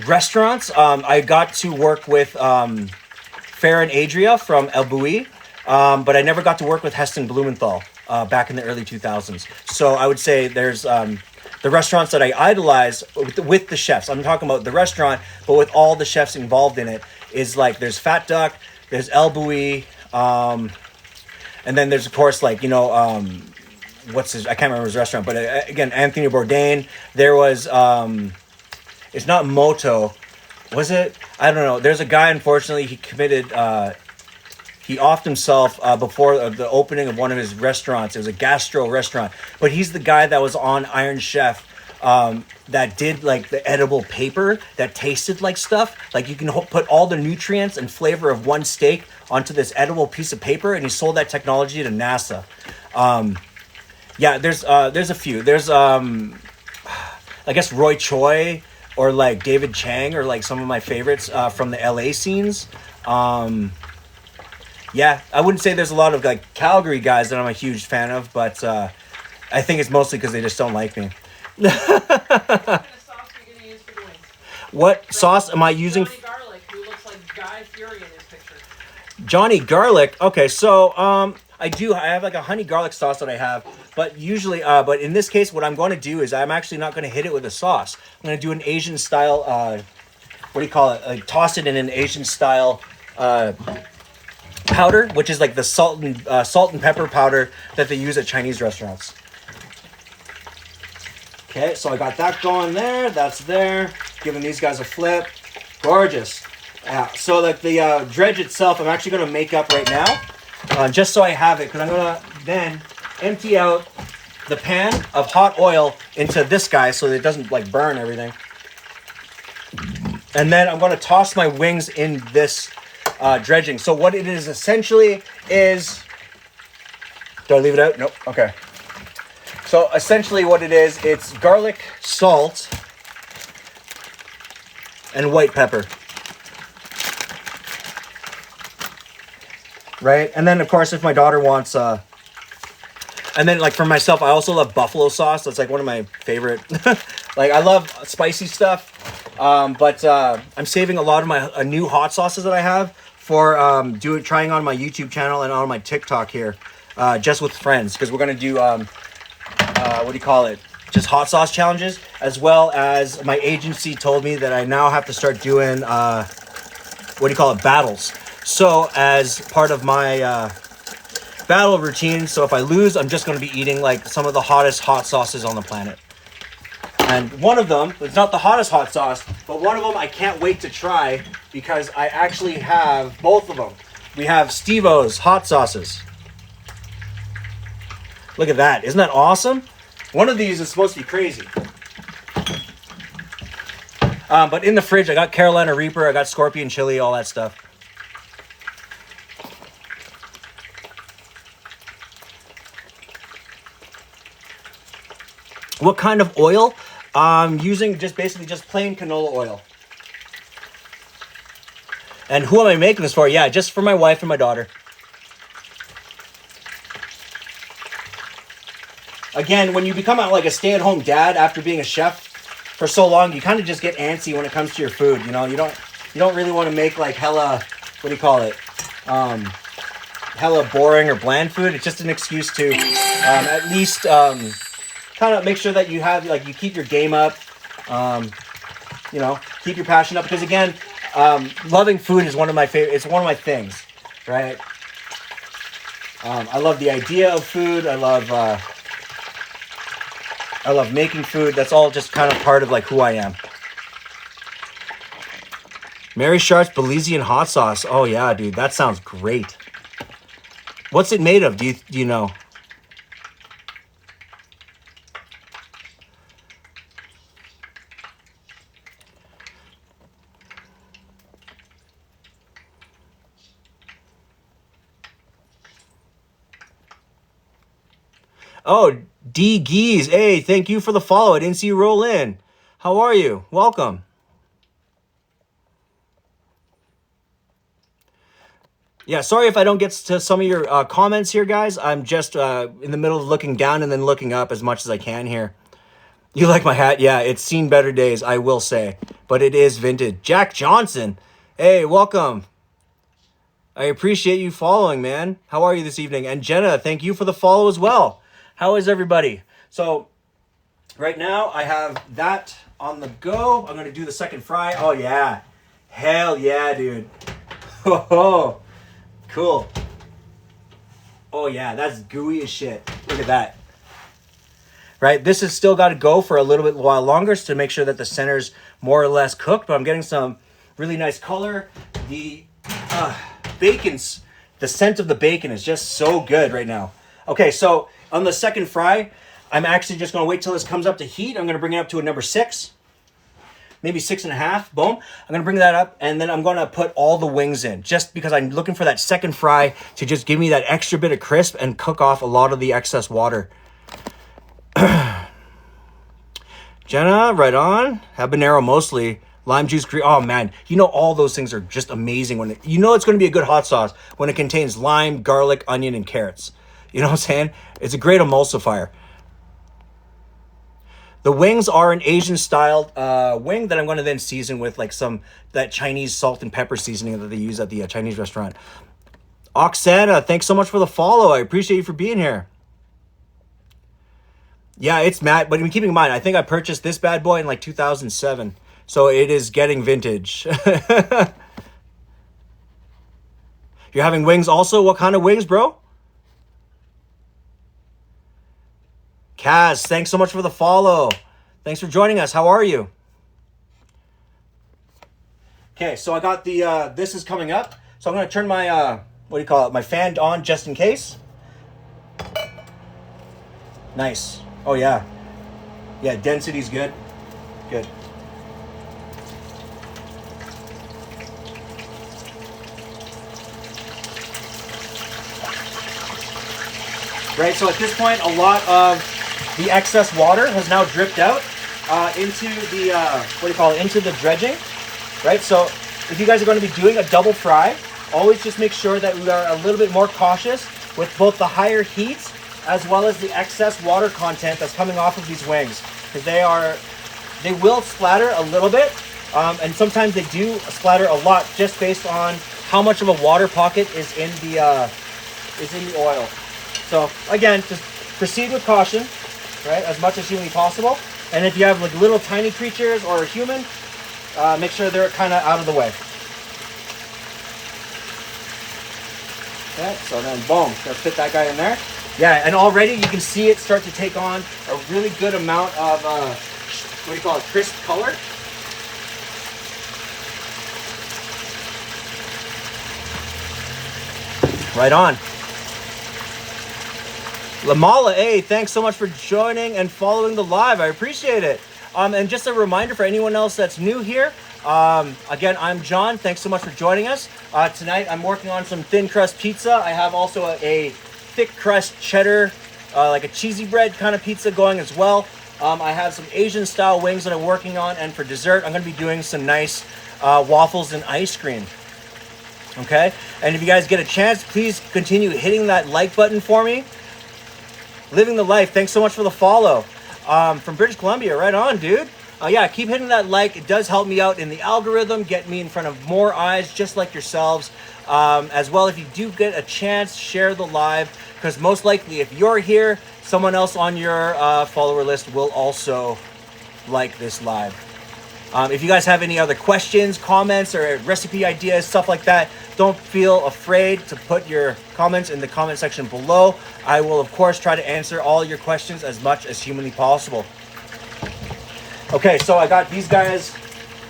restaurants, I got to work with Farah and Adria from El Bulli, but I never got to work with Heston Blumenthal back in the early 2000s. So I would say there's the restaurants that I idolize with the chefs. I'm talking about the restaurant, but with all the chefs involved in it, is like there's Fat Duck, there's El Bulli, and then there's of course like, you know, what's his, I can't remember his restaurant, but again, Anthony Bourdain. There was it's not Moto, was it? I don't know. There's a guy, unfortunately, he committed he offed himself before the opening of one of his restaurants. It was a gastro restaurant, but he's the guy that was on Iron Chef, that did like the edible paper that tasted like stuff. Like you can put all the nutrients and flavor of one steak onto this edible piece of paper, and he sold that technology to NASA. Yeah, there's a few. There's I guess Roy Choi or like David Chang are like some of my favorites from the LA scenes. Yeah, I wouldn't say there's a lot of like Calgary guys that I'm a huge fan of, but I think it's mostly because they just don't like me. What kind of sauce are you going to use for the wings? What sauce am I using? Johnny Garlic, who looks like Guy Fieri in his picture. Johnny Garlic. Okay, so I I do. I have like a honey garlic sauce that I have, but usually, but in this case, what I'm going to do is I'm actually not going to hit it with a sauce. I'm going to do an Asian style. What do you call it? Like toss it in an Asian style powder, which is like the salt and pepper powder that they use at Chinese restaurants. Okay, so I got that going there. That's there. Giving these guys a flip. Gorgeous. So like the dredge itself, I'm actually going to make up right now, just so I have it, because I'm going to then empty out the pan of hot oil into this guy so that it doesn't like burn everything. And then I'm going to toss my wings in this dredging. So what it is essentially is... Do I leave it out? Nope. Okay. So essentially what it is, it's garlic, salt, and white pepper. Right? And then, of course, if my daughter wants... and then, like, for myself, I also love buffalo sauce. That's, like, one of my favorite... Like, I love spicy stuff. But I'm saving a lot of my new hot sauces that I have for trying on my YouTube channel and on my TikTok here. Just with friends. Because we're going to do... what do you call it? Just hot sauce challenges, as well as my agency told me that I now have to start doing what do you call it, battles. So as part of my battle routine, so if I lose, I'm just going to be eating like some of the hottest hot sauces on the planet. And one of them, it's not the hottest hot sauce, but one of them I can't wait to try because I actually have both of them. We have Steve-O's hot sauces. Look at that. Isn't that awesome? One of these is supposed to be crazy. But in the fridge, I got Carolina Reaper, I got Scorpion Chili, all that stuff. What kind of oil? I'm using basically just plain canola oil. And who am I making this for? Yeah, just for my wife and my daughter. Again, when you become like a stay-at-home dad after being a chef for so long, you kind of just get antsy when it comes to your food. You know, you don't really want to make like hella, what do you call it? Hella boring or bland food. It's just an excuse to at least kind of make sure that you have like you keep your game up. You know, keep your passion up, because again, loving food is one of my favorite. It's one of my things, right? I love the idea of food. I love making food. That's all just kind of part of like who I am. Mary Sharp's Belizean hot sauce. Oh yeah, dude, that sounds great. What's it made of? Do you know? Oh, D Geese. Hey, thank you for the follow. I didn't see you roll in. How are you? Welcome. Yeah, sorry if I don't get to some of your comments here, guys. I'm just in the middle of looking down and then looking up as much as I can here. You like my hat? Yeah, it's seen better days, I will say. But it is vintage. Jack Johnson. Hey, welcome. I appreciate you following, man. How are you this evening? And Jenna, thank you for the follow as well. How is everybody? So right now I have that on the go. I'm going to do the second fry. Oh, yeah. Hell yeah, dude. Oh, cool. Oh, yeah. That's gooey as shit. Look at that. Right? This has still got to go for a little bit while longer to make sure that the center's more or less cooked. But I'm getting some really nice color. The bacon's, the scent of the bacon is just so good right now. Okay, so on the second fry, I'm actually just going to wait till this comes up to heat. I'm going to bring it up to a number 6, maybe 6.5. Boom. I'm going to bring that up, and then I'm going to put all the wings in, just because I'm looking for that second fry to just give me that extra bit of crisp and cook off a lot of the excess water. Jenna, right on. Habanero mostly. Lime juice, oh man, you know all those things are just amazing when you know it's going to be a good hot sauce when it contains lime, garlic, onion, and carrots. You know what I'm saying? It's a great emulsifier. The wings are an Asian styled wing that I'm going to then season with like that Chinese salt and pepper seasoning that they use at the Chinese restaurant. Oksana, thanks so much for the follow. I appreciate you for being here. Yeah, it's Matt, but keeping in mind, I think I purchased this bad boy in like 2007. So it is getting vintage. You're having wings also? What kind of wings, bro? Kaz, thanks so much for the follow. Thanks for joining us. How are you? Okay, so I got the, this is coming up. So I'm going to turn my, what do you call it? My fan on just in case. Nice. Oh, yeah. Yeah, density's good. Good. Right, so at this point, a lot of the excess water has now dripped out into the, what do you call it, into the dredging, right? So if you guys are going to be doing a double fry, always just make sure that we are a little bit more cautious with both the higher heats as well as the excess water content that's coming off of these wings. Because they will splatter a little bit, and sometimes they do splatter a lot just based on how much of a water pocket is in the oil. So again, just proceed with caution, right, as much as humanly possible. And if you have like little tiny creatures or a human, make sure they're kind of out of the way. Okay, so then boom, let's fit that guy in there. Yeah, and already you can see it start to take on a really good amount of, what do you call it, crisp color. Right on. Lamala, hey, thanks so much for joining and following the live. I appreciate it. And just a reminder for anyone else that's new here, again, I'm John. Thanks so much for joining us. Tonight, I'm working on some thin crust pizza. I have also a thick crust cheddar, like a cheesy bread kind of pizza going as well. I have some Asian style wings that I'm working on. And for dessert, I'm going to be doing some nice waffles and ice cream. Okay? And if you guys get a chance, please continue hitting that like button for me. Living the life, thanks so much for the follow. From British Columbia, right on, dude. Yeah, keep hitting that like. It does help me out in the algorithm, get me in front of more eyes just like yourselves. As well, if you do get a chance, share the live, because most likely if you're here, someone else on your follower list will also like this live. If you guys have any other questions, comments, or recipe ideas, stuff like that, don't feel afraid to put your comments in the comment section below. I will, of course, try to answer all your questions as much as humanly possible. Okay, so I got these guys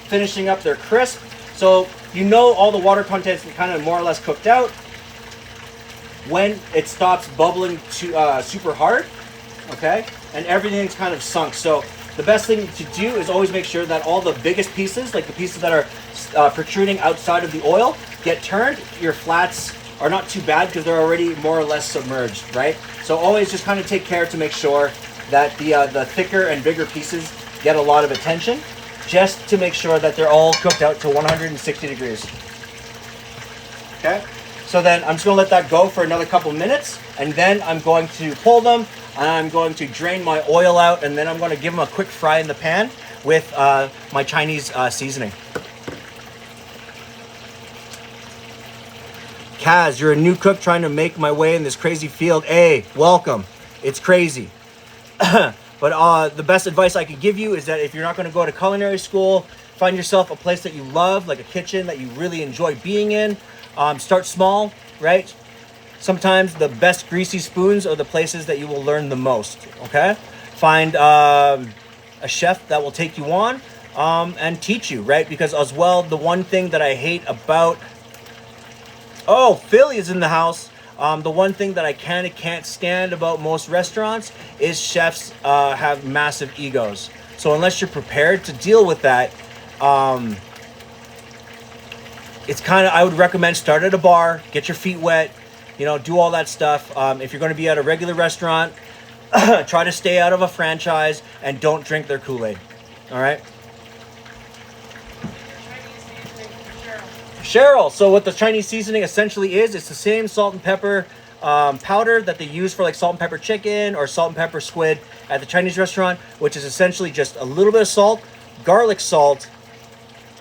finishing up their crisp. So you know all the water content's kind of more or less cooked out. When it stops bubbling to, super hard, okay, and everything's kind of sunk. So the best thing to do is always make sure that all the biggest pieces, like the pieces that are protruding outside of the oil, get turned. Your flats are not too bad because they're already more or less submerged, right? So always just kind of take care to make sure that the thicker and bigger pieces get a lot of attention, just to make sure that they're all cooked out to 160 degrees. Okay? So then I'm just gonna let that go for another couple minutes, and then I'm going to pull them, and I'm going to drain my oil out, and then I'm gonna give them a quick fry in the pan with my Chinese seasoning. Kaz, you're a new cook trying to make my way in this crazy field. Hey, welcome. It's crazy. But the best advice I could give you is that if you're not going to go to culinary school, find yourself a place that you love, like a kitchen that you really enjoy being in. Start small, right? Sometimes the best greasy spoons are the places that you will learn the most, okay? Find a chef that will take you on and teach you, right? Because as well, the one thing that I hate about... Oh, Philly is in the house. The one thing that I kind of can't stand about most restaurants is chefs have massive egos. So unless you're prepared to deal with that, it's kind of, I would recommend start at a bar, get your feet wet, you know, do all that stuff. If you're going to be at a regular restaurant, try to stay out of a franchise and don't drink their Kool-Aid. All right? Cheryl, so what the Chinese seasoning essentially is, it's the same salt and pepper powder that they use for like salt and pepper chicken or salt and pepper squid at the Chinese restaurant, which is essentially just a little bit of salt, garlic salt,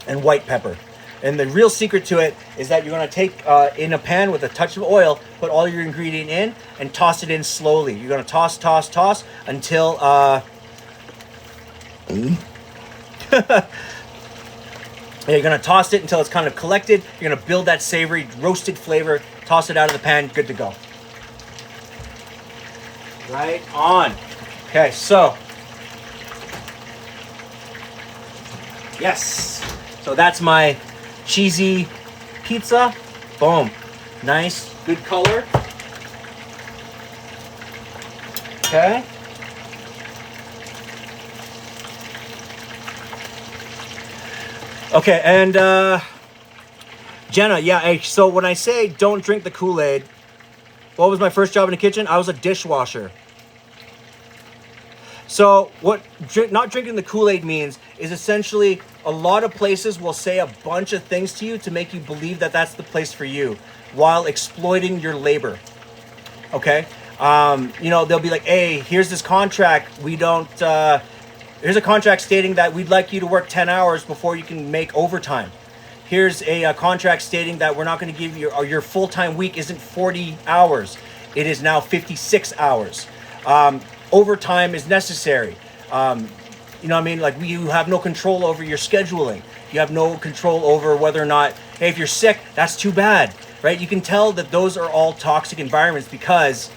and white pepper. And the real secret to it is that you're going to take in a pan with a touch of oil, put all your ingredient in, and toss it in slowly. You're going to toss, toss, toss until you're going to toss it until it's kind of collected. You're going to build that savory roasted flavor. Toss it out of the pan. Good to go. Right on. Okay, so yes. So that's my cheesy pizza. Boom. Nice, good color. Okay. Okay, and Jenna, yeah, hey, so when I say don't drink the Kool-Aid, what was my first job in the kitchen? I was a dishwasher. So what not drinking the Kool-Aid means is essentially a lot of places will say a bunch of things to you to make you believe that that's the place for you while exploiting your labor. Okay? You know, they'll be like, hey, here's this contract. We don't, here's a contract stating that we'd like you to work 10 hours before you can make overtime. Here's a contract stating that we're not going to give you, or your full-time week isn't 40 hours. It is now 56 hours. Overtime is necessary. You know what I mean? Like, you have no control over your scheduling. You have no control over whether or not, hey, if you're sick, that's too bad, right? You can tell that those are all toxic environments because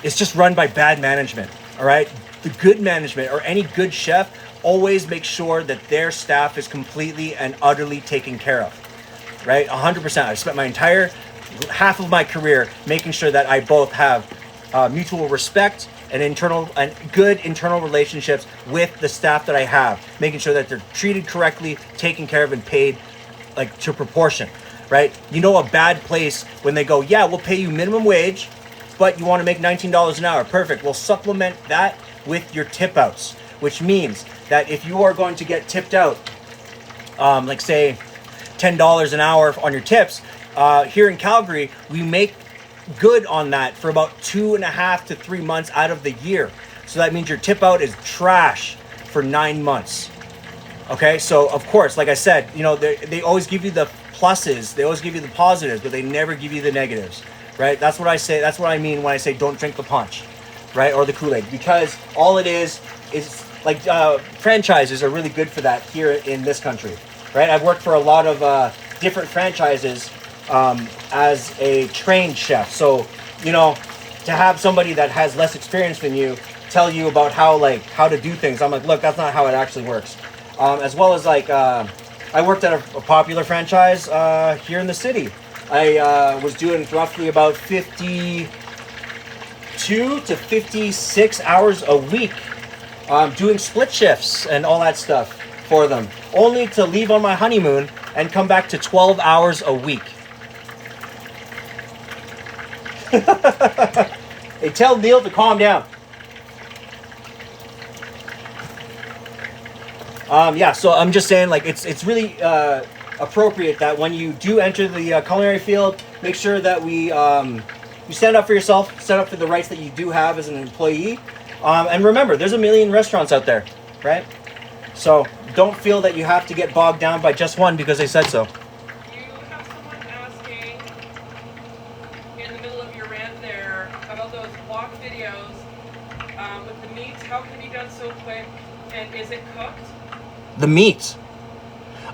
it's just run by bad management, all right? The good management or any good chef always makes sure that their staff is completely and utterly taken care of, right? 100%. I've spent my entire half of my career making sure that I both have mutual respect and good internal relationships with the staff that I have, making sure that they're treated correctly, taken care of, and paid like to proportion, right? You know, a bad place when they go, yeah, we'll pay you minimum wage, but you want to make $19 an hour. Perfect. We'll supplement that with your tip outs, which means that if you are going to get tipped out, like say $10 an hour on your tips, here in Calgary, we make good on that for about 2.5 to 3 months out of the year. So that means your tip out is trash for 9 months. Okay, so of course, like I said, you know, they always give you the pluses, they always give you the positives, but they never give you the negatives, right? That's what I say. That's what I mean when I say don't drink the punch, right, or the Kool-Aid, because all it is like franchises are really good for that here in this country, right? I've worked for a lot of different franchises as a trained chef, so you know, to have somebody that has less experience than you tell you about how to do things, I'm like, look, that's not how it actually works. As well as like I worked at a popular franchise here in the city. I was doing roughly about 52 to 56 hours a week, doing split shifts and all that stuff for them, only to leave on my honeymoon and come back to 12 hours a week. Hey, tell Neil to calm down. Yeah, so I'm just saying, like, it's really appropriate that when you do enter the culinary field, make sure that you stand up for yourself, stand up for the rights that you do have as an employee. And remember, there's a million restaurants out there, right? So don't feel that you have to get bogged down by just one because they said so. You have someone asking in the middle of your rant there about those walk videos with the meats. How can it be done so quick? And is it cooked? The meat.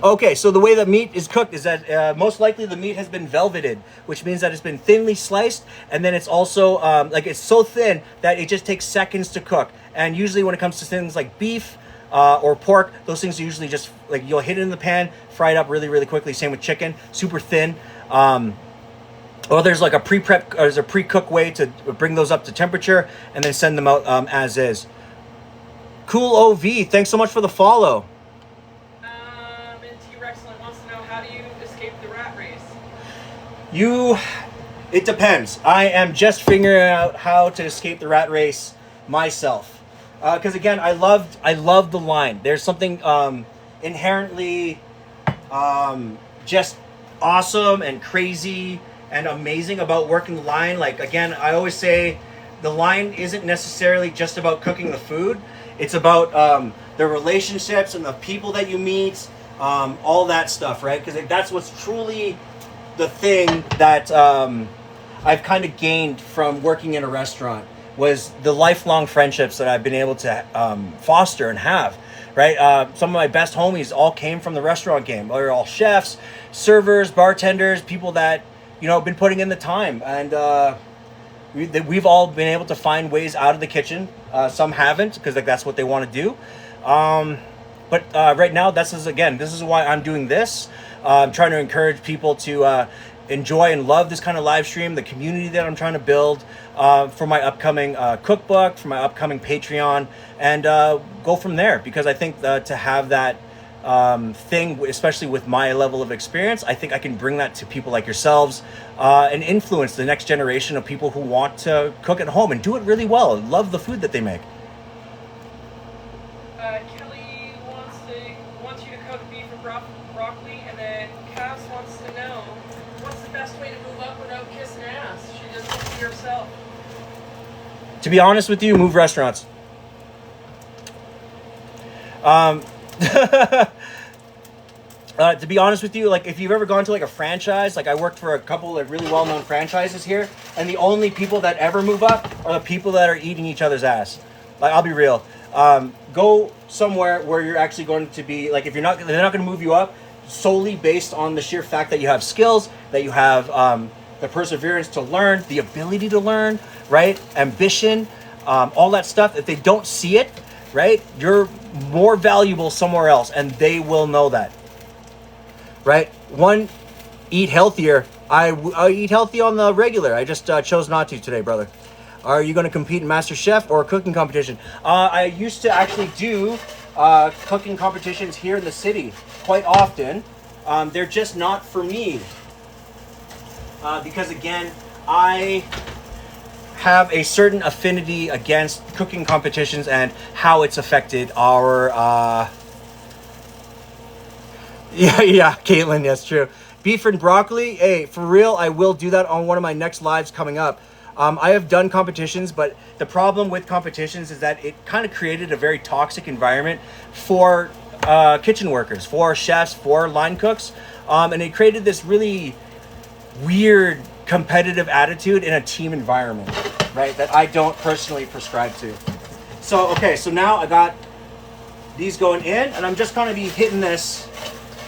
Okay, so the way the meat is cooked is that most likely the meat has been velveted, which means that it's been thinly sliced, and then it's also like it's so thin that it just takes seconds to cook. And usually when it comes to things like beef or pork, those things are usually just like you'll hit it in the pan, fry it up really, really quickly. Same with chicken, super thin. Or there's like a pre-cook way to bring those up to temperature and then send them out as is. Cool OV, thanks so much for the follow. It depends. I am just figuring out how to escape the rat race myself. Because again, I love the line. There's something inherently just awesome and crazy and amazing about working the line. Like, again, I always say the line isn't necessarily just about cooking the food. It's about the relationships and the people that you meet. all that stuff, right? Because that's what's truly the thing that I've kind of gained from working in a restaurant, was the lifelong friendships that I've been able to foster and have, right? Some of my best homies all came from the restaurant game. They're all chefs, servers, bartenders, people that, you know, have been putting in the time. And we've all been able to find ways out of the kitchen. Some haven't, because like that's what they want to do. But right now, this is why I'm doing this. I'm trying to encourage people to enjoy and love this kind of live stream, the community that I'm trying to build for my upcoming cookbook, for my upcoming Patreon, and go from there. Because I think to have that thing, especially with my level of experience, I think I can bring that to people like yourselves and influence the next generation of people who want to cook at home and do it really well and love the food that they make. Kelly wants you to cook beef and broccoli, and then Cass wants to know what's the best way to move up without kissing ass. She just wants to be herself. To be honest with you, move restaurants. To be honest with you, like if you've ever gone to like a franchise, like I worked for a couple of really well-known franchises here, and the only people that ever move up are the people that are eating each other's ass. Like, I'll be real. Go somewhere where you're actually going to be, like, if they're not going to move you up solely based on the sheer fact that you have skills, that you have the perseverance to learn, the ability to learn, right? Ambition, all that stuff. If they don't see it, right, you're more valuable somewhere else, and they will know that, right? One, eat healthier. I eat healthy on the regular. I just chose not to today, brother. Are you going to compete in MasterChef or a cooking competition? I used to actually do cooking competitions here in the city quite often. They're just not for me. Because again, I have a certain affinity against cooking competitions and how it's affected our... Yeah, Caitlin, that's true. Beef and broccoli, hey, for real, I will do that on one of my next lives coming up. I have done competitions, but the problem with competitions is that it kind of created a very toxic environment for kitchen workers, for chefs, for line cooks. And it created this really weird competitive attitude in a team environment, right? That I don't personally prescribe to. So, okay, so now I got these going in, and I'm just going to be hitting this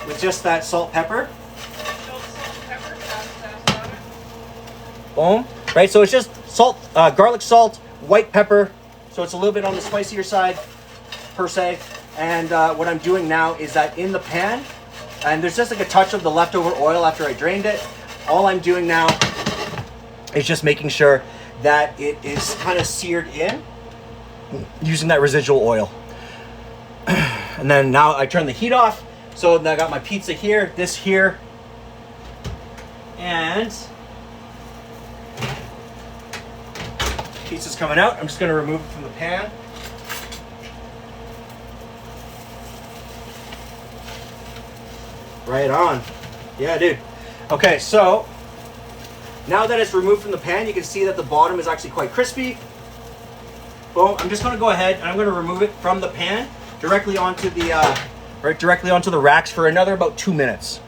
with just that salt, pepper. Boom. Right, so it's just salt, garlic salt, white pepper. So it's a little bit on the spicier side, per se. And what I'm doing now is that in the pan, and there's just like a touch of the leftover oil after I drained it. All I'm doing now is just making sure that it is kind of seared in using that residual oil. And then now I turn the heat off. So I got my pizza here, this here, and pizza's coming out. I'm just going to remove it from the pan. Right on. Yeah, dude. Okay, so now that it's removed from the pan, you can see that the bottom is actually quite crispy. Boom. I'm just going to go ahead and I'm going to remove it from the pan directly onto the racks for another about 2 minutes.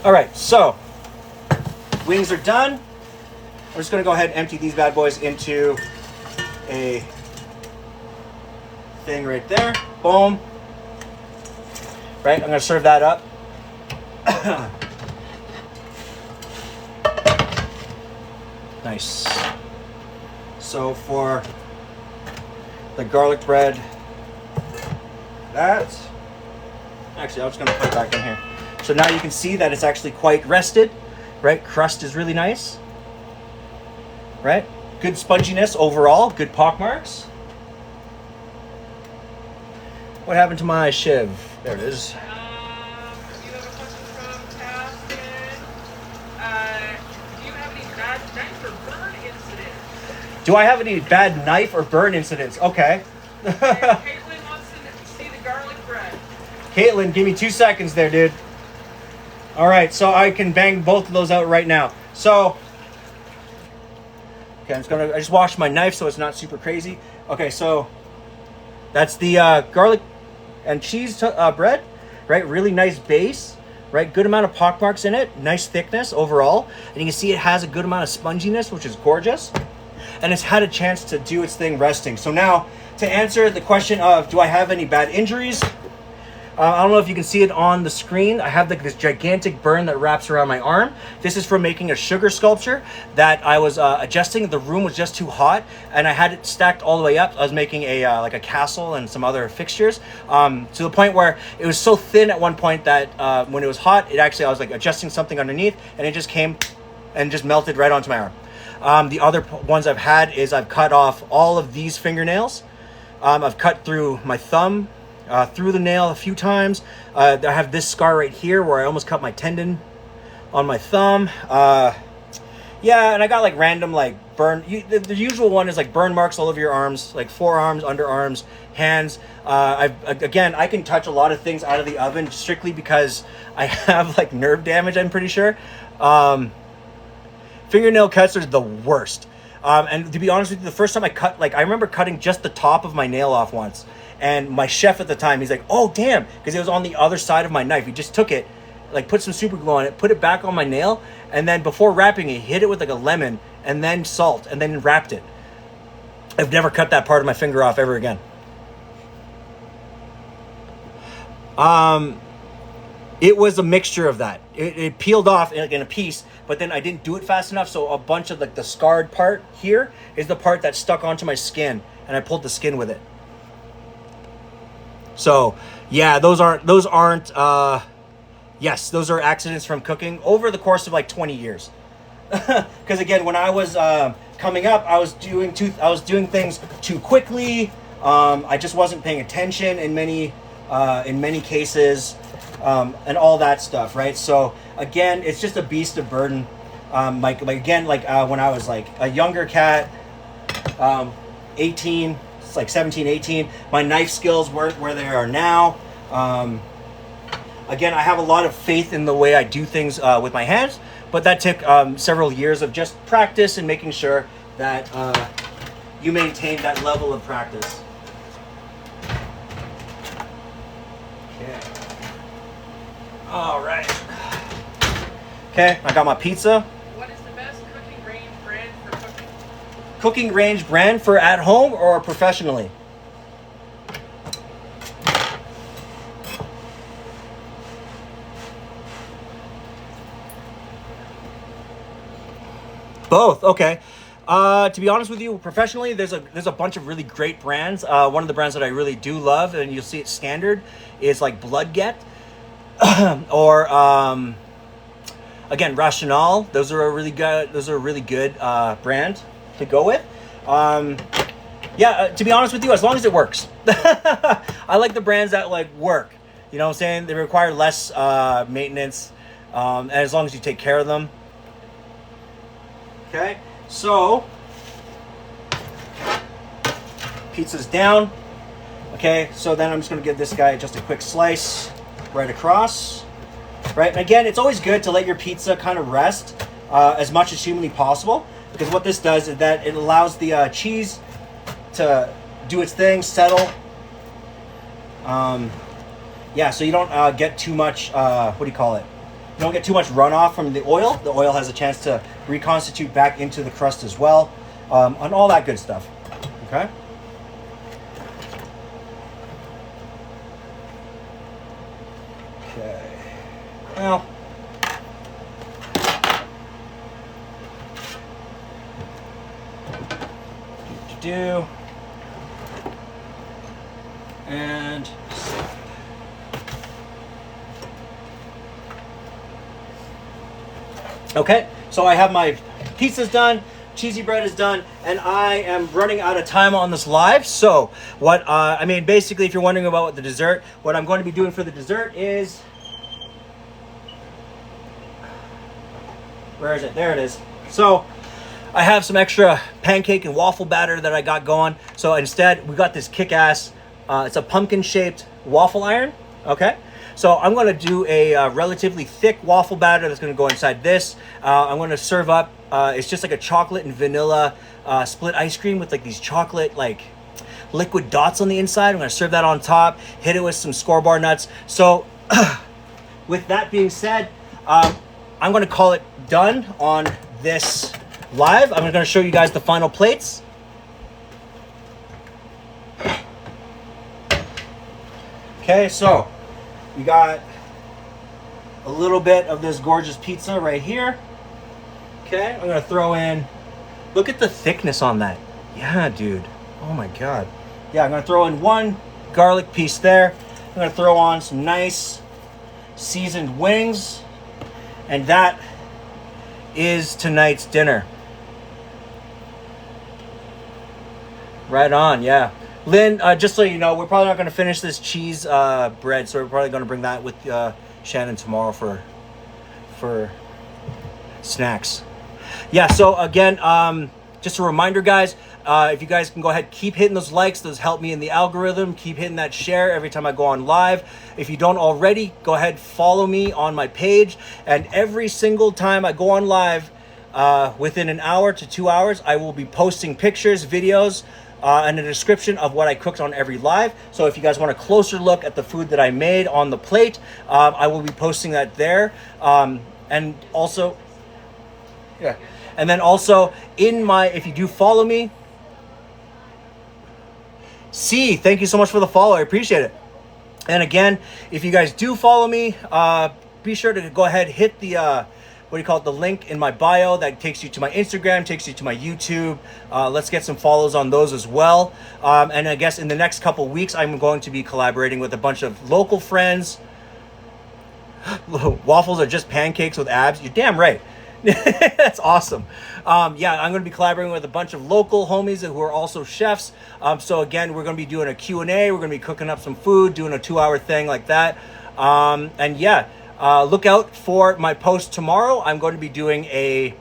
All right, so wings are done. I'm just gonna go ahead and empty these bad boys into a thing right there. Boom. Right, I'm gonna serve that up. Nice. So for the garlic bread, I'm just gonna put it back in here. So now you can see that it's actually quite rested, right? Crust is really nice, right? Good sponginess overall, good pock marks. What happened to my shiv? There it is. You have a question from Catherine. Do you have any bad knife or burn incidents? Do I have any bad knife or burn incidents? Okay. Caitlin wants to see the garlic bread. Caitlin, give me 2 seconds there, dude. All right, so I can bang both of those out right now. So Okay, I just washed my knife so it's not super crazy. Okay, so that's the garlic and cheese bread, right? Really nice base, right? Good amount of pock marks in it, nice thickness overall. And you can see it has a good amount of sponginess, which is gorgeous. And it's had a chance to do its thing resting. So now, to answer the question of, do I have any bad injuries? I don't know if you can see it on the screen. I have like this gigantic burn that wraps around my arm. This is from making a sugar sculpture that I was adjusting. The room was just too hot, and I had it stacked all the way up. I was making a like a castle and some other fixtures to the point where it was so thin at one point that when it was hot, I was like adjusting something underneath, and it just came and just melted right onto my arm. The other ones I've had is I've cut off all of these fingernails. I've cut through my thumb, through the nail a few times. I have this scar right here where I almost cut my tendon on my thumb. Yeah, and I got like random like burn. The usual one is like burn marks all over your arms, like forearms, underarms, hands. I can touch a lot of things out of the oven strictly because I have like nerve damage, I'm pretty sure. Fingernail cuts are the worst. And to be honest with you, the first time I cut, like I remember cutting just the top of my nail off once. And my chef at the time, he's like, oh, damn, because it was on the other side of my knife. He just took it, like put some super glue on it, put it back on my nail, and then before wrapping it, hit it with like a lemon and then salt and then wrapped it. I've never cut that part of my finger off ever again. It was a mixture of that. It peeled off in a piece, but then I didn't do it fast enough, so a bunch of like the scarred part here is the part that stuck onto my skin, and I pulled the skin with it. So yeah, those are accidents from cooking over the course of like 20 years. Because again, when I was coming up, I was doing things too quickly. I just wasn't paying attention in many cases, and all that stuff, right? So again, it's just a beast of burden. When I was like a younger cat, 18. It's like 17, 18. My knife skills weren't where they are now. Again, I have a lot of faith in the way I do things with my hands, but that took several years of just practice and making sure that you maintain that level of practice. Okay. All right. Okay, I got my pizza. What is the best cooking range brand for cooking? Cooking range brand for at home or professionally? Both, okay. To be honest with you, professionally, there's a bunch of really great brands. One of the brands that I really do love, and you'll see it standard, is like Bloodget, or again, Rational. Those are a really good brand to go with. To be honest with you, as long as it works. I like the brands that like work. You know what I'm saying? They require less maintenance, and as long as you take care of them. Okay, so pizza's down. Okay, so then I'm just gonna give this guy just a quick slice right across. Right, and again, it's always good to let your pizza kind of rest as much as humanly possible, because what this does is that it allows the cheese to do its thing, settle. So you don't get too much, you don't get too much runoff from the oil. The oil has a chance to reconstitute back into the crust as well, and all that good stuff, okay? Okay, well, and okay, so I have my pizzas done, cheesy bread is done, and I am running out of time on this live. So basically, if you're wondering about the dessert, what I'm going to be doing for the dessert is, where is it? There it is. So I have some extra pancake and waffle batter that I got going. So instead, we got this kick-ass, it's a pumpkin-shaped waffle iron, okay? So I'm going to do a relatively thick waffle batter that's going to go inside this. I'm going to serve up, it's just like a chocolate and vanilla split ice cream with like these chocolate like liquid dots on the inside. I'm going to serve that on top, hit it with some score-bar nuts. So with that being said, I'm going to call it done on this live. I'm going to show you guys the final plates. Okay, so we got a little bit of this gorgeous pizza right here. Okay, I'm going to throw in, look at the thickness on that. Yeah, dude. Oh my God. Yeah, I'm going to throw in one garlic piece there. I'm going to throw on some nice seasoned wings. And that is tonight's dinner. Right on, yeah. Lynn, just so you know, we're probably not going to finish this cheese bread, so we're probably going to bring that with Shannon tomorrow for snacks. Yeah, so again, just a reminder, guys, if you guys can go ahead, keep hitting those likes. Those help me in the algorithm. Keep hitting that share every time I go on live. If you don't already, go ahead, follow me on my page. And every single time I go on live, within an hour to 2 hours, I will be posting pictures, videos, and a description of what I cooked on every live. So if you guys want a closer look at the food that I made on the plate, I will be posting that there. And also, yeah. And then also in my, if you do follow me, thank you so much for the follow. I appreciate it. And again, if you guys do follow me, be sure to go ahead, hit the, the link in my bio that takes you to my Instagram, takes you to my YouTube. Let's get some follows on those as well. And I guess in the next couple weeks, I'm going to be collaborating with a bunch of local friends. Waffles are just pancakes with abs. You're damn right. That's awesome. Yeah, I'm going to be collaborating with a bunch of local homies who are also chefs. So again, we're going to be doing a Q&A. We're going to be cooking up some food, doing a 2-hour thing like that. And yeah, look out for my post tomorrow. I'm going to be doing a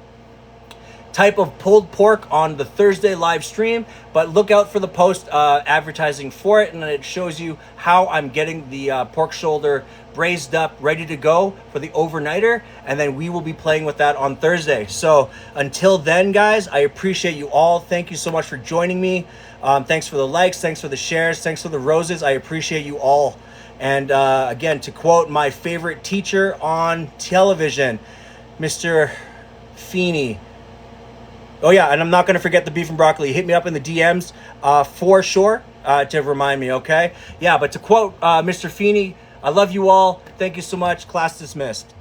type of pulled pork on the Thursday live stream, but look out for the post advertising for it, and it shows you how I'm getting the pork shoulder braised up, ready to go for the overnighter, and then we will be playing with that on Thursday. So until then, guys, I appreciate you all. Thank you so much for joining me. Thanks for the likes, thanks for the shares, thanks for the roses. I appreciate you all. And again, to quote my favorite teacher on television, Mr. Feeney. Oh yeah, and I'm not going to forget the beef and broccoli. Hit me up in the DMs for sure to remind me, okay? Yeah, but to quote Mr. Feeney, I love you all. Thank you so much. Class dismissed.